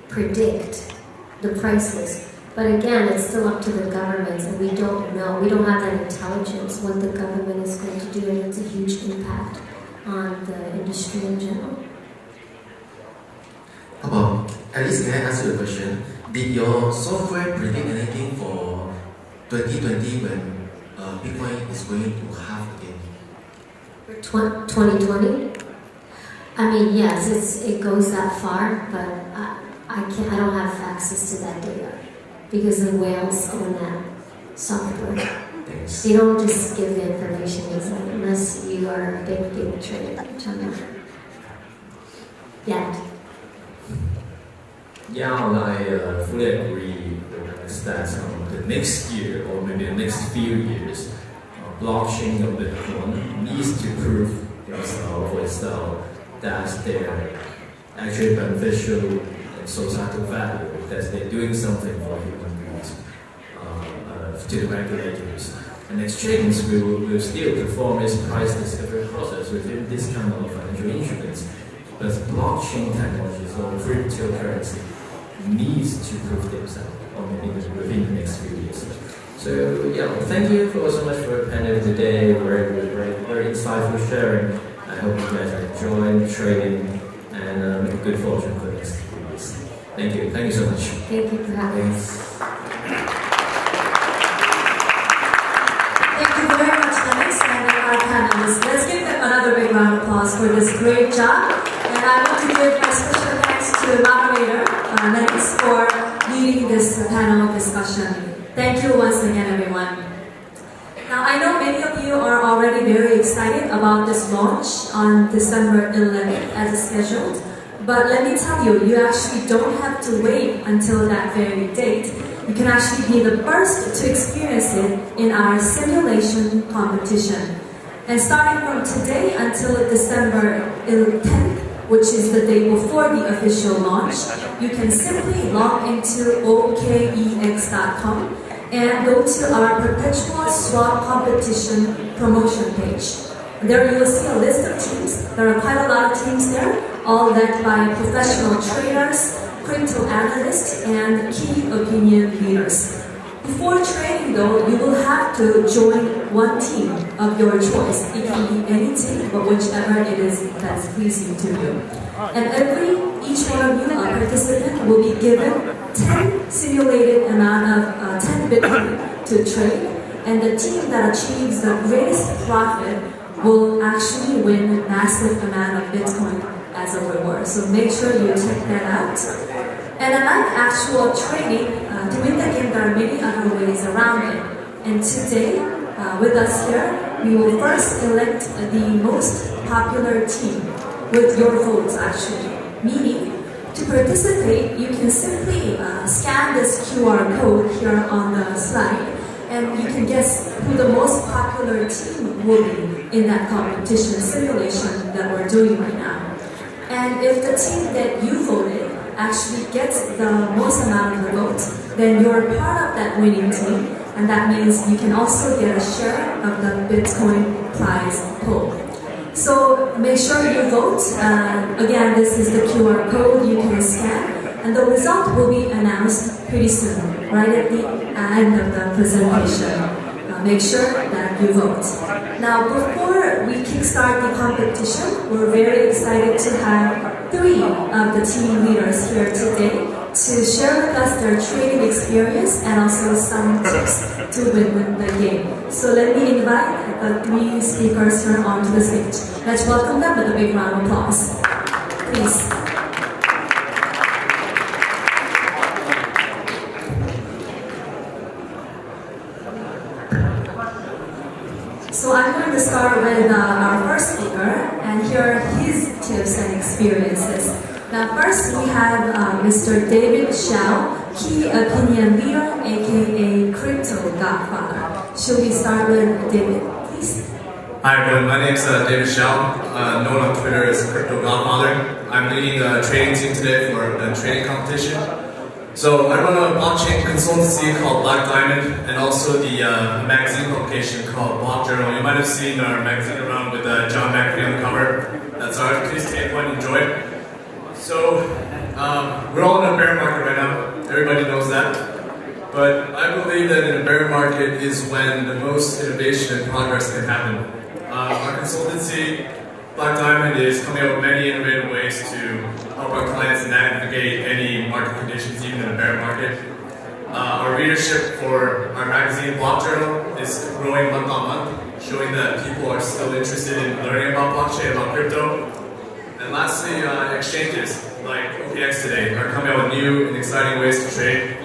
predict the prices. But again, it's still up to the governments, and we don't know. We don't have that intelligence what the government is going to do, and it's a huge impact on the industry in general. Alice, can I ask you a question? Did your software predict anything for 2020 when Bitcoin is going to halve again? For 2020? I mean, yes, it goes that far, but I don't have access to that data because the whales own that software. Thanks. They don't just give the information easily unless you are a big trader, which I'm not. Yeah. Yeah, I fully agree with that. The next year, or maybe the next few years, blockchain of Bitcoin needs to prove itself that they're actually beneficial and societal value, that they're doing something for human beings, to the regulators. And exchange will still perform its price discovery process within this kind of financial instruments. But blockchain technologies or cryptocurrency needs to prove themselves within the next few years. So yeah, thank you so much for your panel today. Very insightful sharing. I hope you guys enjoy trading and make a good fortune for the next few years. Thank you so much. Thank you for having us. Thank you very much, Lennox, and our panelists. Let's give them another big round of applause for this great job. And I want to give my special thanks to the moderator, Lennox, for leading this panel discussion. Thank you once again, everyone. Now, I know many of you are already very excited about this launch on December 11th as scheduled. But let me tell you, you actually don't have to wait until that very date. You can actually be the first to experience it in our simulation competition. And starting from today until December 10th, which is the day before the official launch, you can simply log into OKEx.com and go to our Perpetual Swap competition promotion page. There you will see a list of teams. There are quite a lot of teams there, all led by professional traders, crypto analysts, and key opinion leaders. Before trading though, you will have to join one team of your choice. It can be any team, but whichever it is that's pleasing to you. And each one of you, a participant, will be given 10 simulated amount of 10 Bitcoin to trade, and the team that achieves the greatest profit will actually win a massive amount of Bitcoin as a reward. So make sure you check that out. And unlike actual trading, to win the game there are many other ways around it. And today, with us here, we will first elect the most popular team with your votes actually. Meaning, to participate, you can simply scan this QR code here on the slide, and you can guess who the most popular team will be in that competition simulation that we're doing right now. And if the team that you voted actually gets the most amount of the votes, then you're part of that winning team, and that means you can also get a share of the Bitcoin prize pool. So make sure you vote. Again, this is the QR code you can scan, and the result will be announced pretty soon, right at the end of the presentation. Make sure that you vote. Now, before we kickstart the competition, we're very excited to have 3 of the team leaders here today to share with us their trading experience and also some tips to win the game. So let me invite the 3 speakers here onto the stage. Let's welcome them with a big round of applause. Please. So I'm going to start with our first speaker and hear his tips and experiences. Now first we have Mr. David Xiao, key opinion leader, aka Crypto Godfather. Should we start with David, please? Hi everyone, my name is David Xiao, known on Twitter as Crypto Godfather. I'm leading the trading team today for the trading competition. So I run a blockchain consultancy called Black Diamond, and also the magazine publication called Block Journal. You might have seen our magazine around with John McAfee on the cover. That's ours. Please take one and enjoy it. So we're all in a bear market right now. Everybody knows that. But I believe that in a bear market is when the most innovation and progress can happen. Our consultancy, Black Diamond, is coming up with many innovative ways to help our clients navigate any market conditions, even in a bear market. Our readership for our magazine, Block Journal, is growing month on month, showing that people are still interested in learning about blockchain, about crypto. And lastly, exchanges like OKEx today are coming out with new and exciting ways to trade,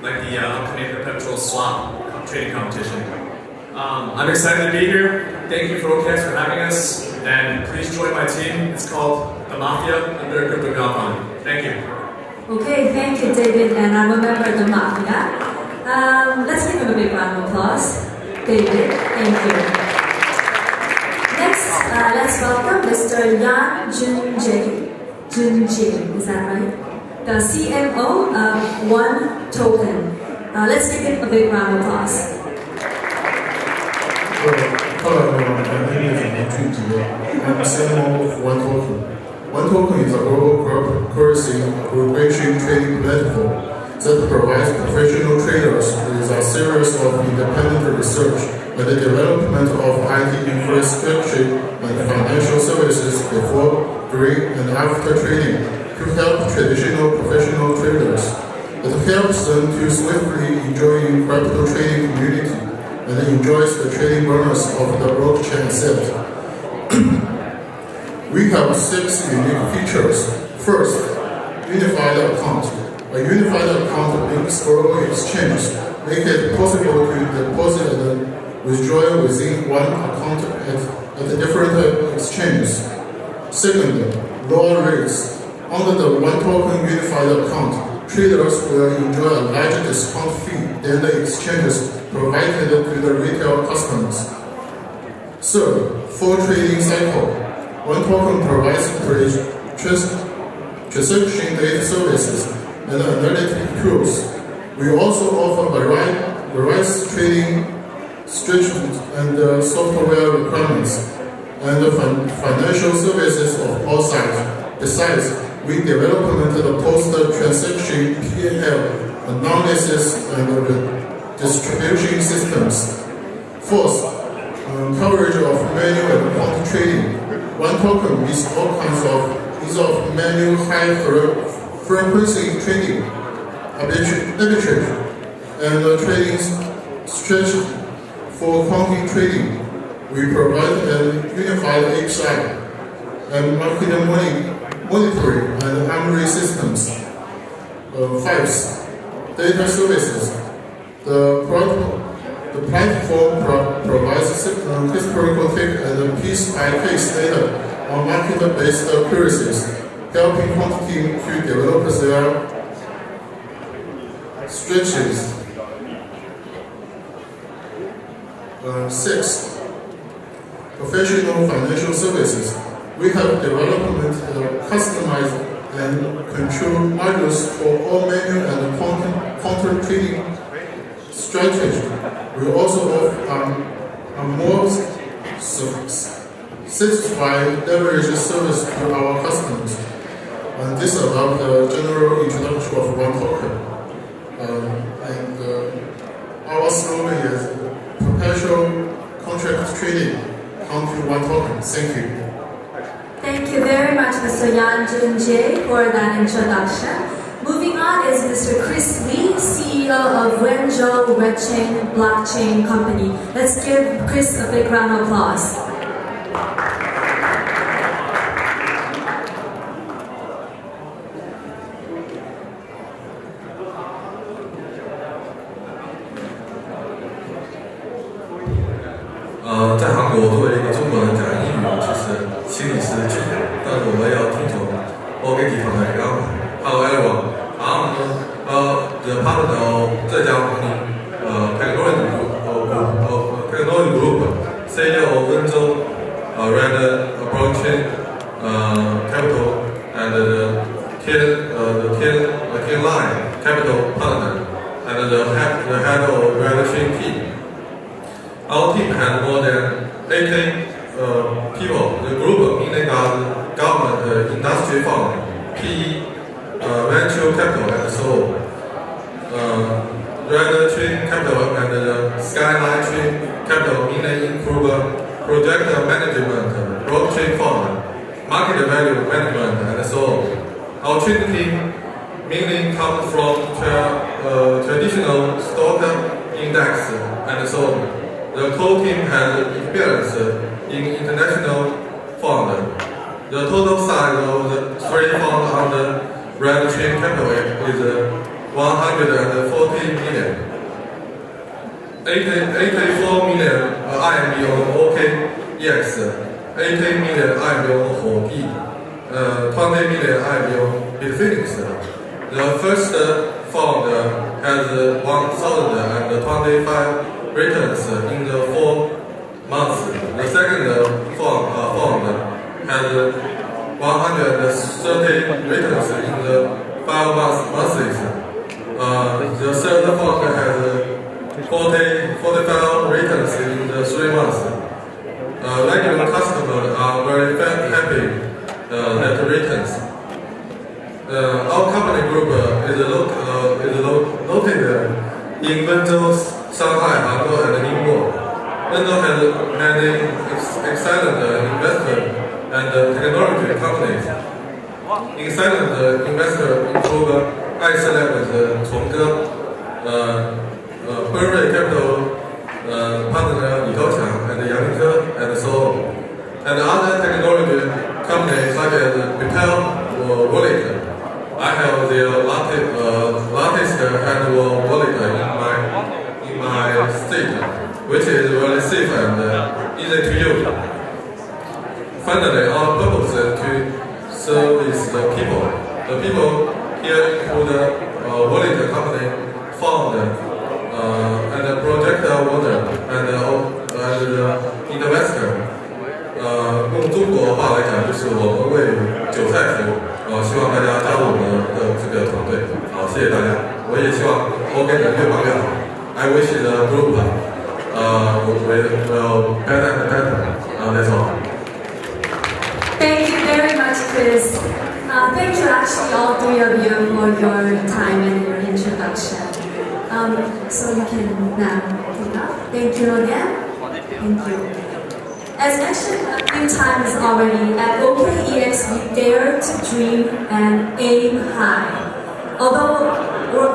like the upcoming Perpetual Swap trading competition. I'm excited to be here. Thank you for OKEx for having us, and please join my team. It's called The Mafia under Crypto Godfather. Thank you. Okay, thank you, David, and I'm a member of the Mafia. Let's give him a big round of applause. David, thank you. Next, let's welcome Mr. Yan Junjie, is that right? The CMO of One Token. Let's give him a big round of applause. Hello everyone, my name is Yan Junjie. I'm CMO of One Token. One Token is a global currency aggregation trading platform that provides professional traders with a series of independent research and the development of IT infrastructure and financial services before, during, and after trading to help traditional professional traders It helps them to swiftly enjoy crypto trading community and enjoys the trading bonus of the blockchain asset. We have 6 unique features. First, unified account. A unified account links global exchange, make it possible to deposit and withdraw within one account at different exchanges. Second, lower rates. Under the one token unified account, traders will enjoy a larger discount fee than the exchanges provided to the retail customers. Third, full trading cycle. One token provides transaction data services and analytic tools. We also offer various trading strategies and software requirements and financial services of all sides. Besides, we developed the post-transaction P&L analysis and distribution systems. Fourth, coverage of manual and quant trading. One token is all kinds of manual high-frequency trading, arbitrage, and trading strategy. For quantity trading, we provide a unified API and market monitoring and memory systems. Fifth, data services. The platform provides historical tick and piece-by-case data on market-based currencies, helping quantity to develop their strategies. Sixth, professional financial services. We have developed customized and control modules for all manual and counter trading strategy. We also offer a more satisfied leverage service to our customers. And this is about the general introduction of one token. Our slogan is perpetual contract trading come to one token. Thank you. Thank you very much, Mr. Yan Jun-jae, for that introduction. Moving on is Mr. Chris Lee, CEO of Wenzhou Redchain Blockchain Company. Let's give Chris a big round of applause. Hello everyone. I'm the partner of Zhejiang Technology Group, CEO of Wenzhou Red Blockchain Capital and the Tian Line Capital Partner and the head of Red Chain team. Our team has more than 80 people. The group mainly got government, industry fund, PE, venture capital, and Seoul. Red Chain Capital and the Skyline Chain Capital mainly improve project management, blockchain fund, market value management, and so on. Our chain team mainly comes from traditional stock index and so on. The core team has experience in international fund. The total size of the three funds under Red Chain Capital is 140 million. 84 million RMB on OKEx, 80 million RMB on HOBI, 20 million RMB on Bitfinex. The first fund has 1,025 returns in the 4 months. The second fund has 130 returns in the 5 months. The third fund has 45 returns in the 3 months. Regular customers are very happy that returns. Our company group is located in Wenzhou, Shanghai, Hangzhou, and Ningbo. Wenzhou has many excellent investors and technology companies. Excellent investors include I select with Tongge, Berkeley Capital partner Li Gaoqiang and Yang Ke and Seoul, and other technology companies such as Perpetual Wallet. I have the latest hardware wallet in my state, which is very safe and easy to use. Finally, our purpose is to service the people. The people here include wallet company, fund, and project owner, and investor. 用中国话来讲，就是我们为韭菜服务。希望大家加入我们的这个团队。好，谢谢大家。我也希望 OK 能越办越好。I wish the group will better and better. That's all. Thank you very much, Chris. Thank you, actually, all three of you for your time and your introduction. So you can now take off. Thank you again. Thank you. As mentioned a few times already, at OKEx we dare to dream and aim high. Although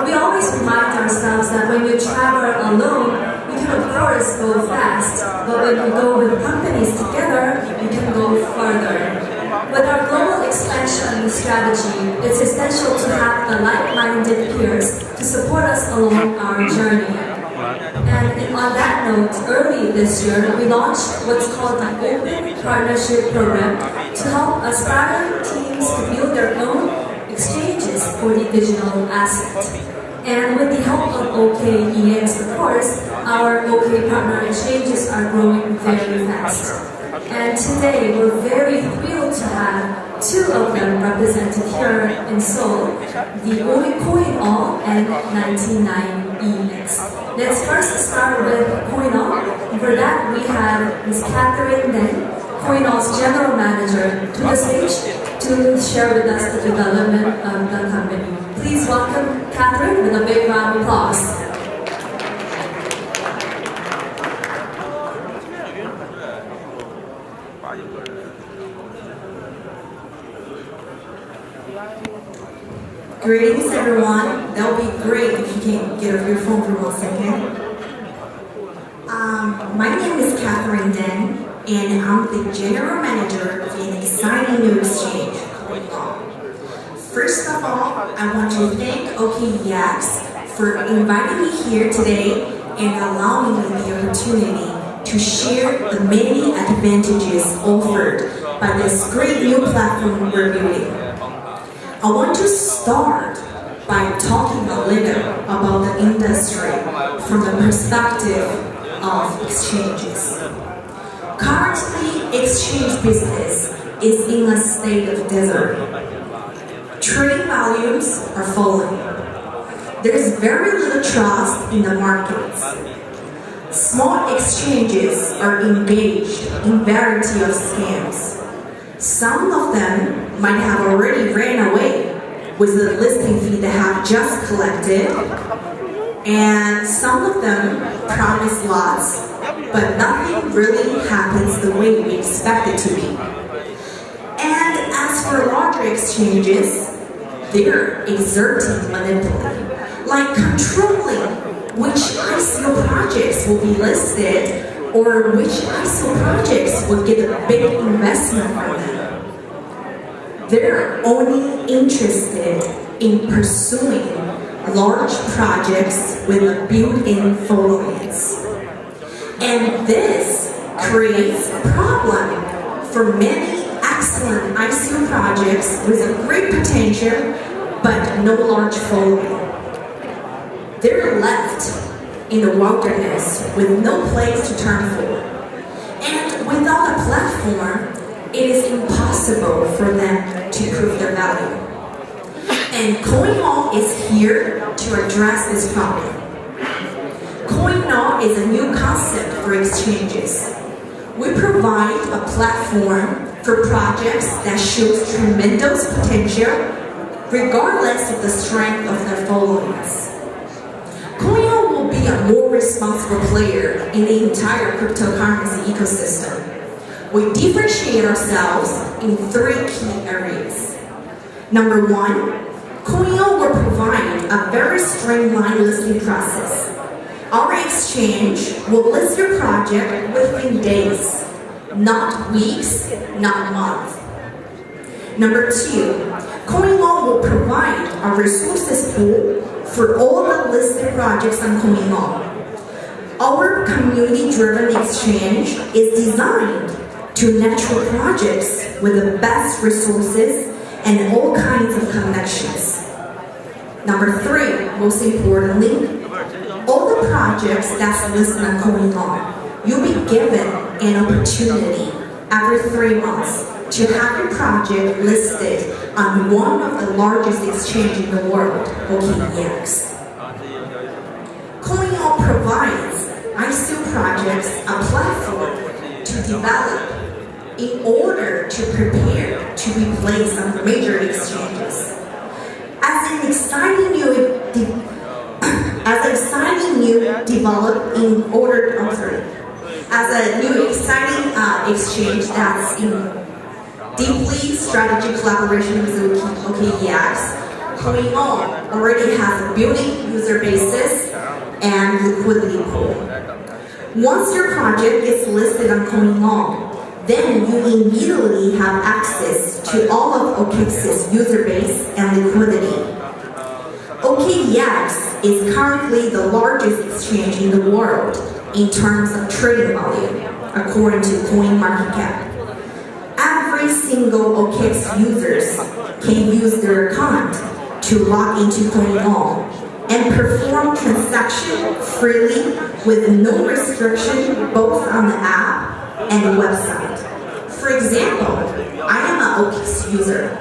we always remind ourselves that when we travel alone, we can of course go fast, but when we go with companies together, we can go further. With our global expansion strategy, it's essential to have the like-minded peers to support us along our journey. And on that note, early this year, we launched what's called the Open Partnership Program to help aspiring teams to build their own exchanges for the digital asset. And with the help of OKEx, of course, our OK partner exchanges are growing very fast. And today, we're very thrilled to have two of them represented here in Seoul, the CoinAll and 99EX. Let's first start with CoinAll. For that, we have Ms. Catherine Den, CoinAll's General Manager, to the stage to share with us the development of the company. Please welcome Catherine with a big round of applause. Greetings everyone. That would be great if you can get off your phone for 1 second. My name is Catherine Den, and I'm the General Manager of an exciting new exchange, CoinAll. First of all, I want to thank OKEx for inviting me here today and allowing me the opportunity to share the many advantages offered by this great new platform we're building. I want to start by talking a little about the industry from the perspective of exchanges. Currently, exchange business is in a state of desert. Trading volumes are falling. There is very little trust in the markets. Small exchanges are engaged in variety of scams. Some of them might have already ran away with the listing fee they have just collected, and some of them promise lots, but nothing really happens the way we expect it to be. And as for larger exchanges, they're exerting monopoly, like controlling which ICO projects will be listed or which ICO projects will get a big investment from them. They're only interested in pursuing large projects with a built-in followings. And this creates a problem for many excellent ICO projects with a great potential but no large following. They're left in the wilderness with no place to turn for. And without a platform, it is impossible for them to prove their value. And CoinAll is here to address this problem. CoinAll is a new concept for exchanges. We provide a platform for projects that shows tremendous potential regardless of the strength of their followings. CoinAll will be a more responsible player in the entire cryptocurrency ecosystem. We differentiate ourselves in 3 key areas. Number 1, CoinO will provide a very streamlined listing process. Our exchange will list your project within days, not weeks, not months. Number 2, CoinO will provide a resources pool for all the listed projects on CoinO. Our community-driven exchange is designed to nurture projects with the best resources and all kinds of connections. Number 3, most importantly, all the projects that's listed on CoinO, you'll be given an opportunity every 3 months to have your project listed on one of the largest exchanges in the world, OKEx. CoinO provides ICO projects a platform to develop in order to prepare to be placed on major exchanges. As an exciting new exchange that's in deeply strategic collaboration with OKEx, CoinO already has a building user basis and liquidity pool. Once your project is listed on CoinO, then you immediately have access to all of OKEx's user base and liquidity. OKEx is currently the largest exchange in the world in terms of trading volume, according to CoinMarketCap. Every single OKEx users can use their account to log into CoinO and perform transactions freely with no restriction both on the app and the website. For example, I am an OKEx user,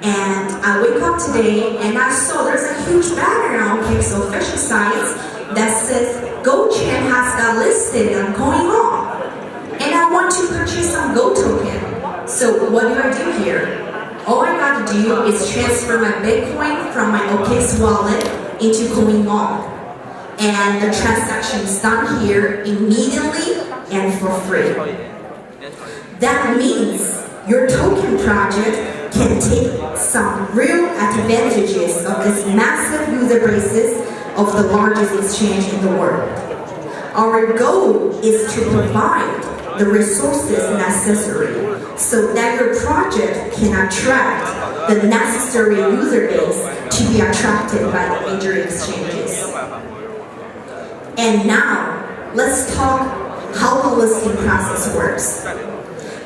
and I wake up today and I saw there's a huge banner on OKEx official sites that says GoChain has got listed on CoinO, and I want to purchase some Go token. So what do I do here? All I got to do is transfer my Bitcoin from my OKEx wallet into CoinO, and the transaction is done here immediately and for free. That means your token project can take some real advantages of this massive user basis of the largest exchange in the world. Our goal is to provide the resources necessary so that your project can attract the necessary user base to be attracted by the major exchanges. And now, let's talk how the listing process works.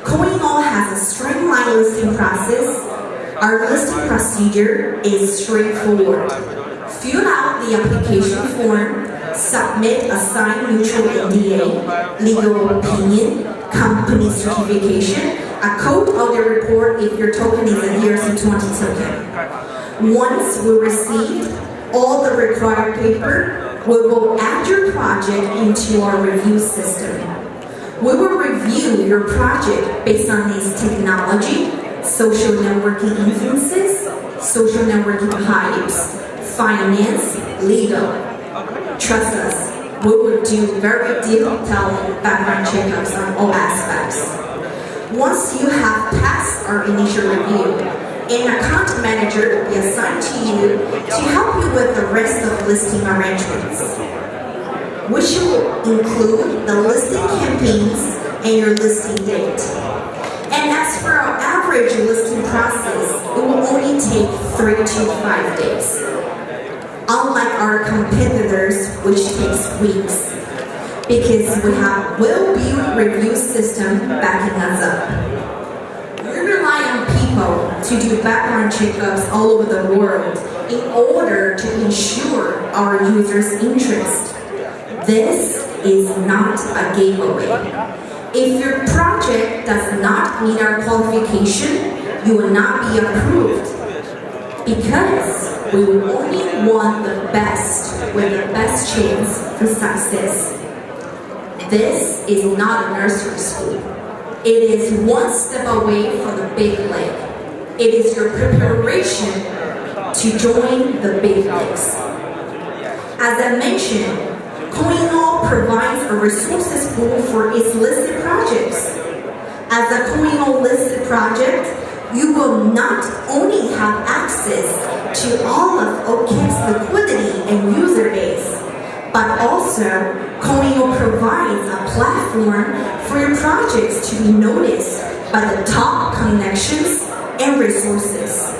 CoinO has a streamlined listing process. Our listing procedure is straightforward. Fill out the application form, submit a signed mutual NDA, legal opinion, company certification, a code audit report if your token is a ERC20 token. Once we receive all the required paper, we will add your project into our review system. We will review your project based on its technology, social networking influences, social networking hypes, finance, legal. Trust us, we will do very detailed background checkups on all aspects. Once you have passed our initial review, an account manager will be assigned to you to help you with the rest of listing arrangements, which will include the listing campaigns and your listing date. And as for our average listing process, it will only take 3 to 5 days. Unlike our competitors, which takes weeks, because we have well-built review system backing us up. We rely on people to do background checkups all over the world in order to ensure our users' interest. This is not a giveaway. If your project does not meet our qualification, you will not be approved, because we will only want the best with the best chance for success. This is not a nursery school. It is one step away from the big league. It is your preparation to join the big leagues. As I mentioned, CoinO provides a resources pool for its listed projects. As a CoinO listed project, you will not only have access to all of OKEx liquidity and user base, but also Coinio provides a platform for your projects to be noticed by the top connections and resources,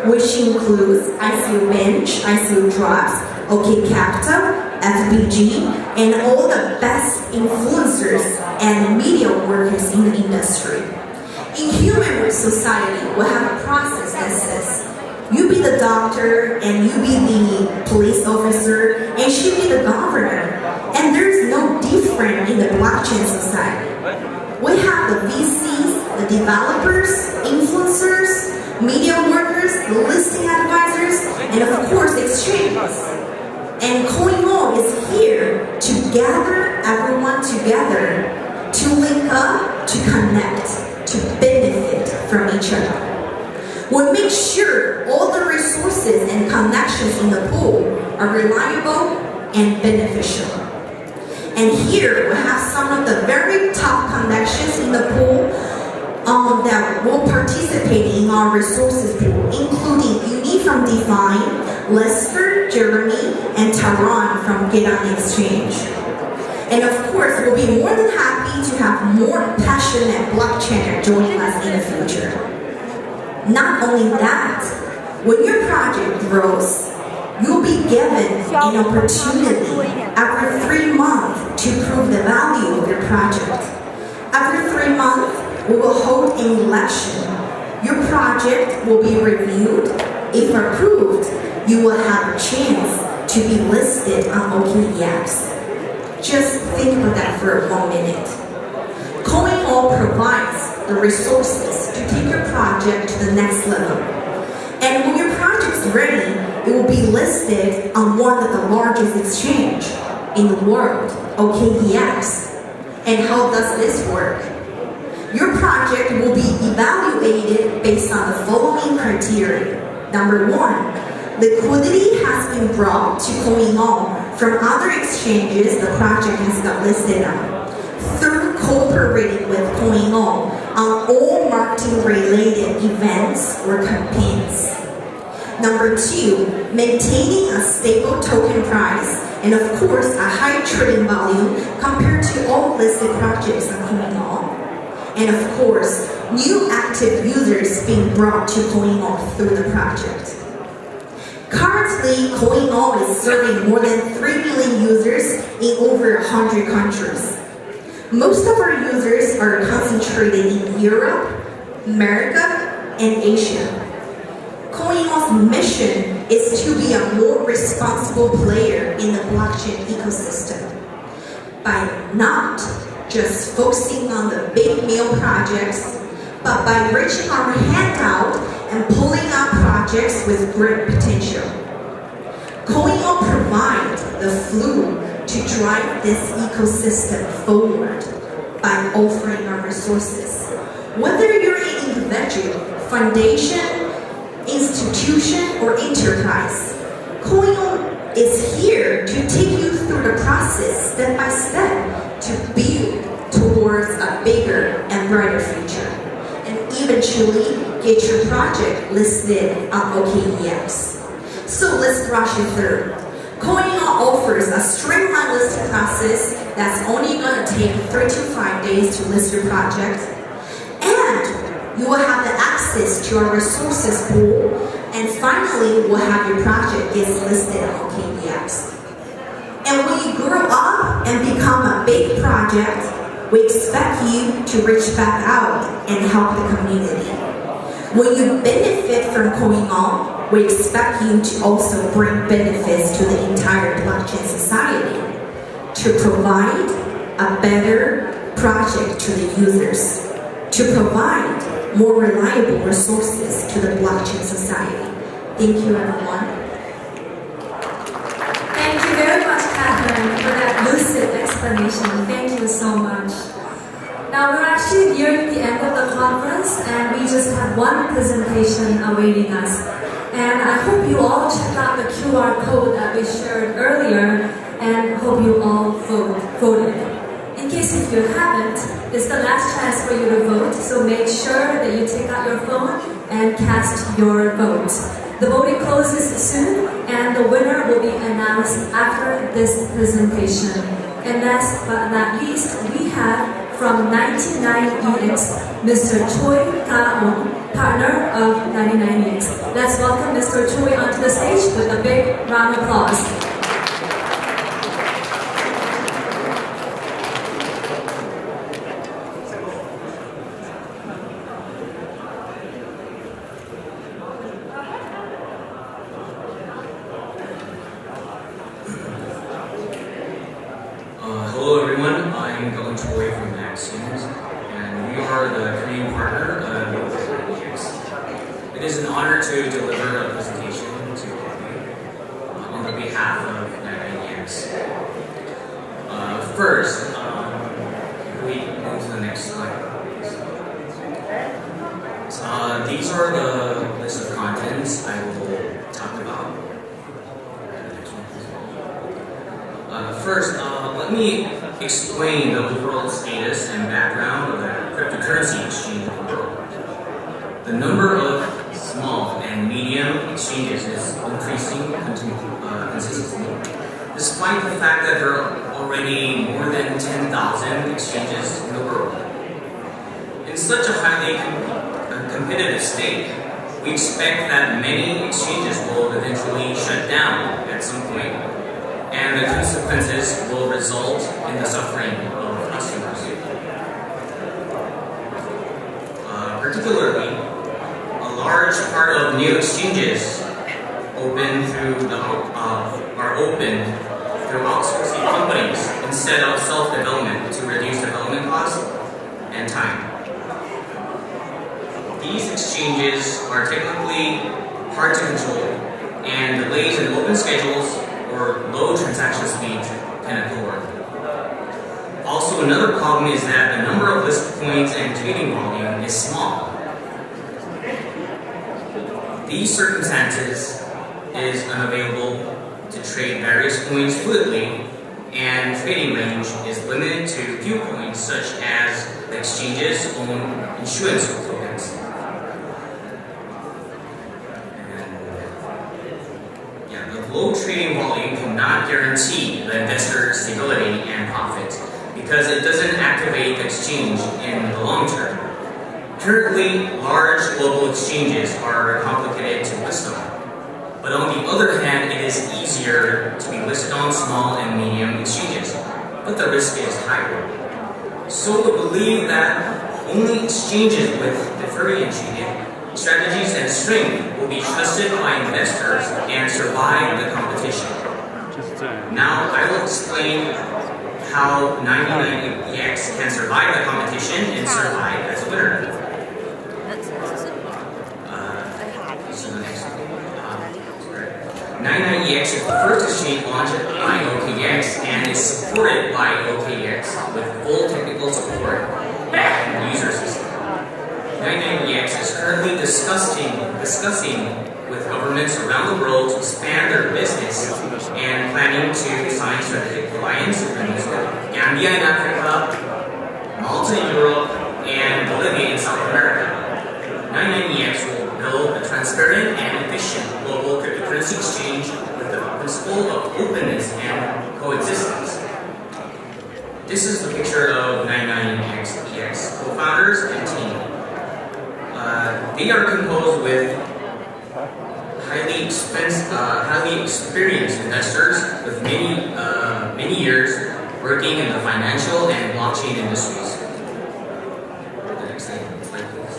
which includes ICO Bench, ICO Drops, OK Capital, FBG, and all the best influencers and media workers in the industry. In human society, we have a process that says, you be the doctor, and you be the police officer, and she be the governor. And there's no different in the blockchain society. We have the VCs, the developers, influencers, media workers, the listing advisors, and of course, exchanges. And Coinio is here to gather everyone together, to link up, to connect, to benefit from each other. We make sure all the resources and connections in the pool are reliable and beneficial. And here we have some of the very top connections in the pool that will participate in our resources pool, including Uni from Define, Lester, Jeremy, and Taran from Get On the Exchange. And of course, we'll be more than happy to have more passionate blockchainers joining us in the future. Not only that, when your project grows, you'll be given an opportunity every 3 months to prove the value of your project. Every 3 months, we will hold an election. Your project will be reviewed. If approved, you will have a chance to be listed on OKEx. Just think about that for 1 minute. Coinio provides the resources to take your project to the next level. And when your project is ready, it will be listed on one of the largest exchanges in the world, OKEx. And how does this work? Your project will be evaluated based on the following criteria. Number 1, liquidity has been brought to Coinio from other exchanges the project has got listed on, through cooperating with Coinio on all marketing-related events or campaigns. Number 2, maintaining a stable token price and of course a high trading volume compared to all listed projects on Coinio. And of course, new active users being brought to Coinio through the project. Currently, Coinio is serving more than 3 million users in over 100 countries. Most of our users are concentrated in Europe, America, and Asia. Coinio's mission is to be a more responsible player in the blockchain ecosystem by not just focusing on the big meal projects, but by reaching our hand out and pulling out projects with great potential. Coinio provides the fuel to drive this ecosystem forward by offering our resources. Whether you're an individual, foundation, institution, or enterprise, Coinio is here to take you through the process step by step to build towards a bigger and brighter future, and eventually get your project listed on OKEx. So let's rush it through. Coinio offers a streamlined listing process that's only going to take 3 to 5 days to list your project, and you will have the access to our resources pool, and finally we'll have your project get listed on OKEx. And when you grow up and become a big project, we expect you to reach back out and help the community. When you benefit from Coinio, we expect you to also bring benefits to the entire blockchain society, to provide a better project to the users, to provide more reliable resources to the blockchain society. Thank you, everyone. Thank you very much, Catherine, for that lucid explanation. Thank you so much. Now we're actually nearing the end of the conference, and we just have one presentation awaiting us. And I hope you all checked out the QR code that we shared earlier, and hope you all voted. In case if you haven't, it's the last chance for you to vote, so make sure that you take out your phone and cast your vote. The voting closes soon, and the winner will be announced after this presentation. And last but not least, we have from 99EX, Mr. Choi Ga-won, partner of 99EX. Let's welcome Mr. Choi onto the stage with a big round of applause. Hello everyone, I'm Galen Choi from Maxims, and we are the Korean partner of OKEx. It is an honor to deliver a presentation to you on the behalf of 99EX. First, we move to the next slide, please. These are the list of contents I will talk about. First, let me explain the overall status and background of the cryptocurrency exchange in the world. The number of small and medium exchanges is increasing consistently, despite the fact that there are already more than 10,000 exchanges in the world. In such a highly competitive state, we expect that many exchanges will eventually shut down at some point, and the consequences will result in the suffering of customers. Particularly, a large part of new exchanges are opened through outsourcing companies instead of self-development to reduce development costs and time. These exchanges are technically hard to control, and delays in open schedules or low transaction speed can occur. Also, another problem is that the number of list points and trading volume is small. These circumstances is unavailable to trade various coins fluidly, and trading range is limited to few coins such as the exchange's own issuance tokens. Low trading volume cannot guarantee the investor's stability and profit because it doesn't activate the exchange in the long term. Currently, large global exchanges are complicated to list on, but on the other hand, it is easier to be listed on small and medium exchanges, but the risk is higher. So we believe that only exchanges with differentiated strategies and strength will be trusted by investors and survive the competition. Now I will explain how 99EX can survive the competition and survive as a winner. 99EX is the first exchange launched by OKEx and is supported by OKEx with full technical support and user system. 99EX is currently discussing with governments around the world to expand their business and planning to sign strategic alliance agreements with Gambia in Africa, Malta in Europe, and Bolivia in South America. 99EX will build a transparent and efficient global cryptocurrency exchange with the principle of openness and coexistence. This is the picture of 99EX co-founders and team. They are composed with highly experienced investors with many years working in the financial and blockchain industries. The next slide, please.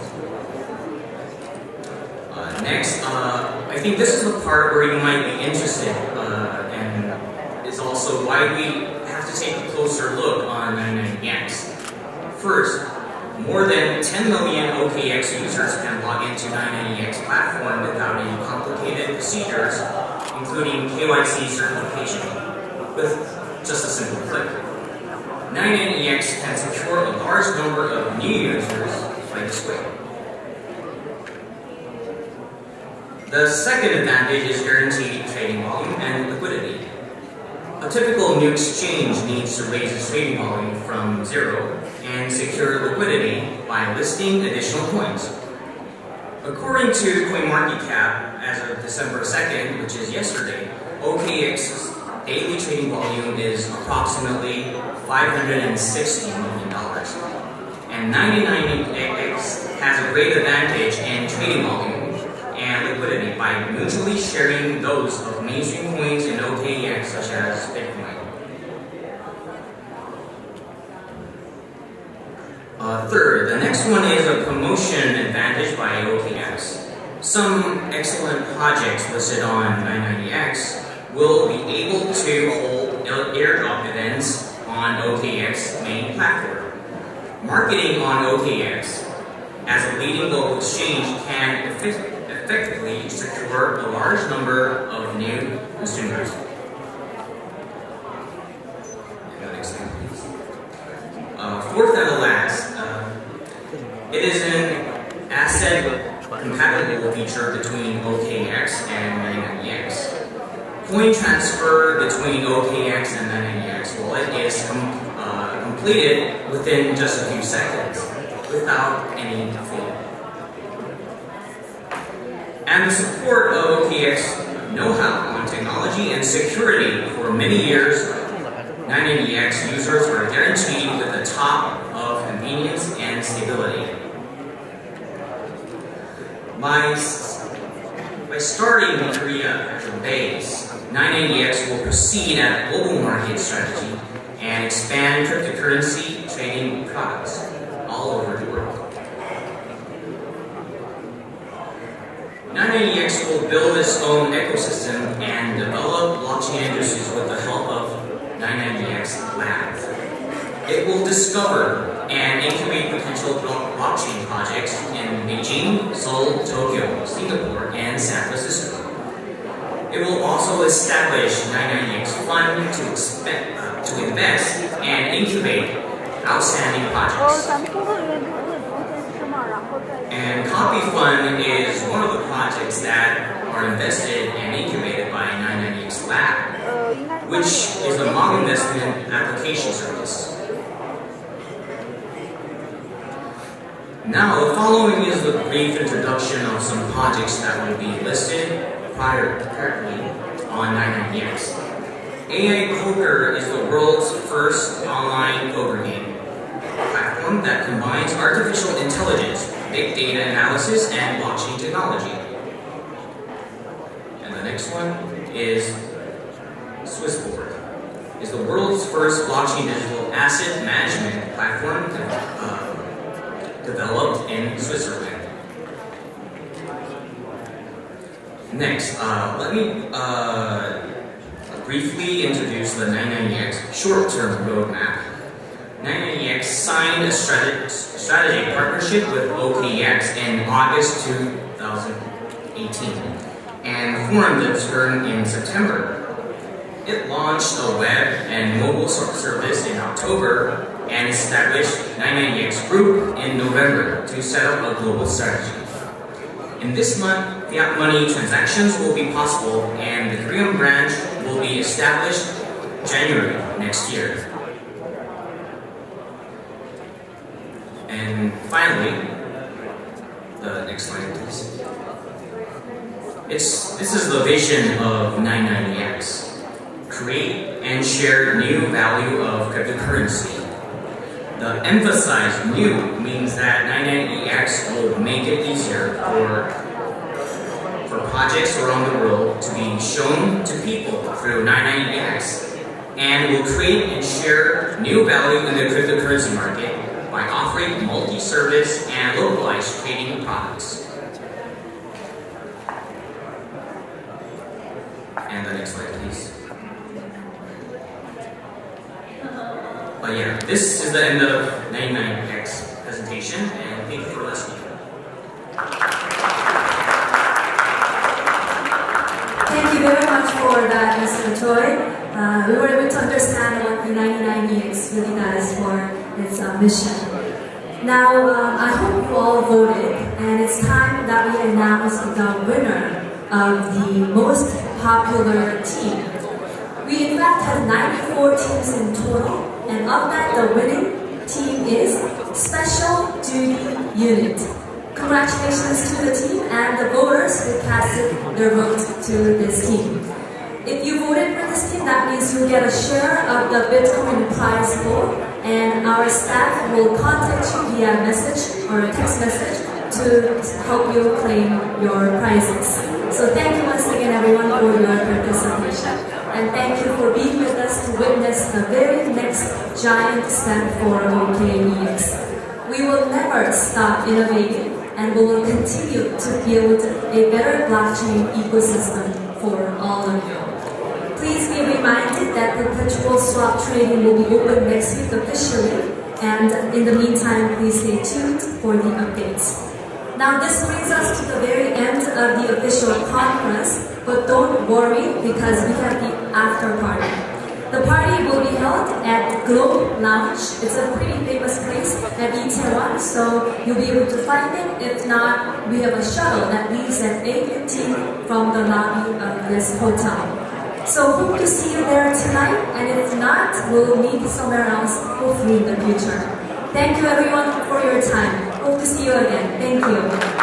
Next, I think this is the part where you might be interested, and is also why we have to take a closer look on 99EX. First, more than 10 million OKEx users can log into 99EX platform without any complicated procedures, including KYC certification, with just a simple click. 99EX can secure a large number of new users by this way. The second advantage is guaranteed trading volume and liquidity. A typical new exchange needs to raise its trading volume from zero and secure liquidity by listing additional coins. According to CoinMarketCap, as of December 2nd, which is yesterday, OKEx's daily trading volume is approximately $560 million. And 99X has a great advantage in trading volume and liquidity by mutually sharing those of mainstream coins in OKEx, such as Bitcoin. Third, the next one is a promotion advantage by OKEx. Some excellent projects listed on 990X will be able to hold airdrop events on OKEx main platform. Marketing on OKEx as a leading global exchange can effectively secure a large number of new consumers. Fourth and the last, it is an asset-compatible feature between OKEx and 990X. Coin transfer between OKEx and 990X wallet is completed within just a few seconds, without any fee. And the support of OKEx know-how on technology and security for many years, 990X users are guaranteed with the top of convenience and stability. By starting in Korea as a base, 990X will proceed at a global market strategy and expand cryptocurrency trading products all over the world. 990X will build its own ecosystem and develop blockchain industries with the help of 990X Labs. It will discover and incubate potential blockchain projects in Beijing, Seoul, Tokyo, Singapore, and San Francisco. It will also establish 990X Fund to invest and incubate outstanding projects. And Copy Fund is one of the projects that are invested and incubated by 990X Lab, which is a mock investment application service. Now, the following is the brief introduction of some projects that will be listed currently on 990X. AI Poker is the world's first online poker game platform that combines artificial intelligence, big data analysis, and blockchain technology. And the next one is Swissboard. Is the world's first blockchain digital asset management platform developed in Switzerland. Next, let me briefly introduce the 990X short-term roadmap. 990X signed a strategic partnership with OKEx in August 2018 and formed the firm in September. It launched a web and mobile service in October and established 990X Group in November to set up a global strategy. In this month, fiat money transactions will be possible and the Korean branch will be established January next year. And finally, the next slide please. This is the vision of 990X. Create and share new value of cryptocurrency. The emphasized new means that 990X will make it easier for projects around the world to be shown to people through 990X and will create and share new value in the cryptocurrency market by offering multi-service and localized trading products. And the next slide, please. But yeah, this is the end of 990X presentation, and thank you for listening. Thank you very much for that, Mr. Choi. We were able to understand what the 990X really does for its mission. Now, I hope you all voted, and it's time that we announce the winner of the most popular team. We in fact have 94 teams in total, and of that the winning team is Special Duty Unit. Congratulations to the team and the voters who casted their vote to this team. If you voted for this team, that means you'll get a share of the Bitcoin prize pool, and our staff will contact you via message or a text message to help you claim your prizes. So thank you once again everyone for your participation, and thank you for being with us to witness the very next giant step for OKEx. We will never stop innovating, and we will continue to build a better blockchain ecosystem for all of you. Please be reminded that Perpetual Swap trading will be open next week officially, and in the meantime, please stay tuned for the updates. Now this brings us to the very end of the official conference, but don't worry because we have the after party. The party will be held at Globe Lounge. It's a pretty famous place at Itaewon, so you'll be able to find it. If not, we have a shuttle that leaves at 8:15 from the lobby of this hotel. So hope to see you there tonight, and if not, we'll meet somewhere else, hopefully in the future. Thank you everyone for your time. Hope to see you again. Thank you.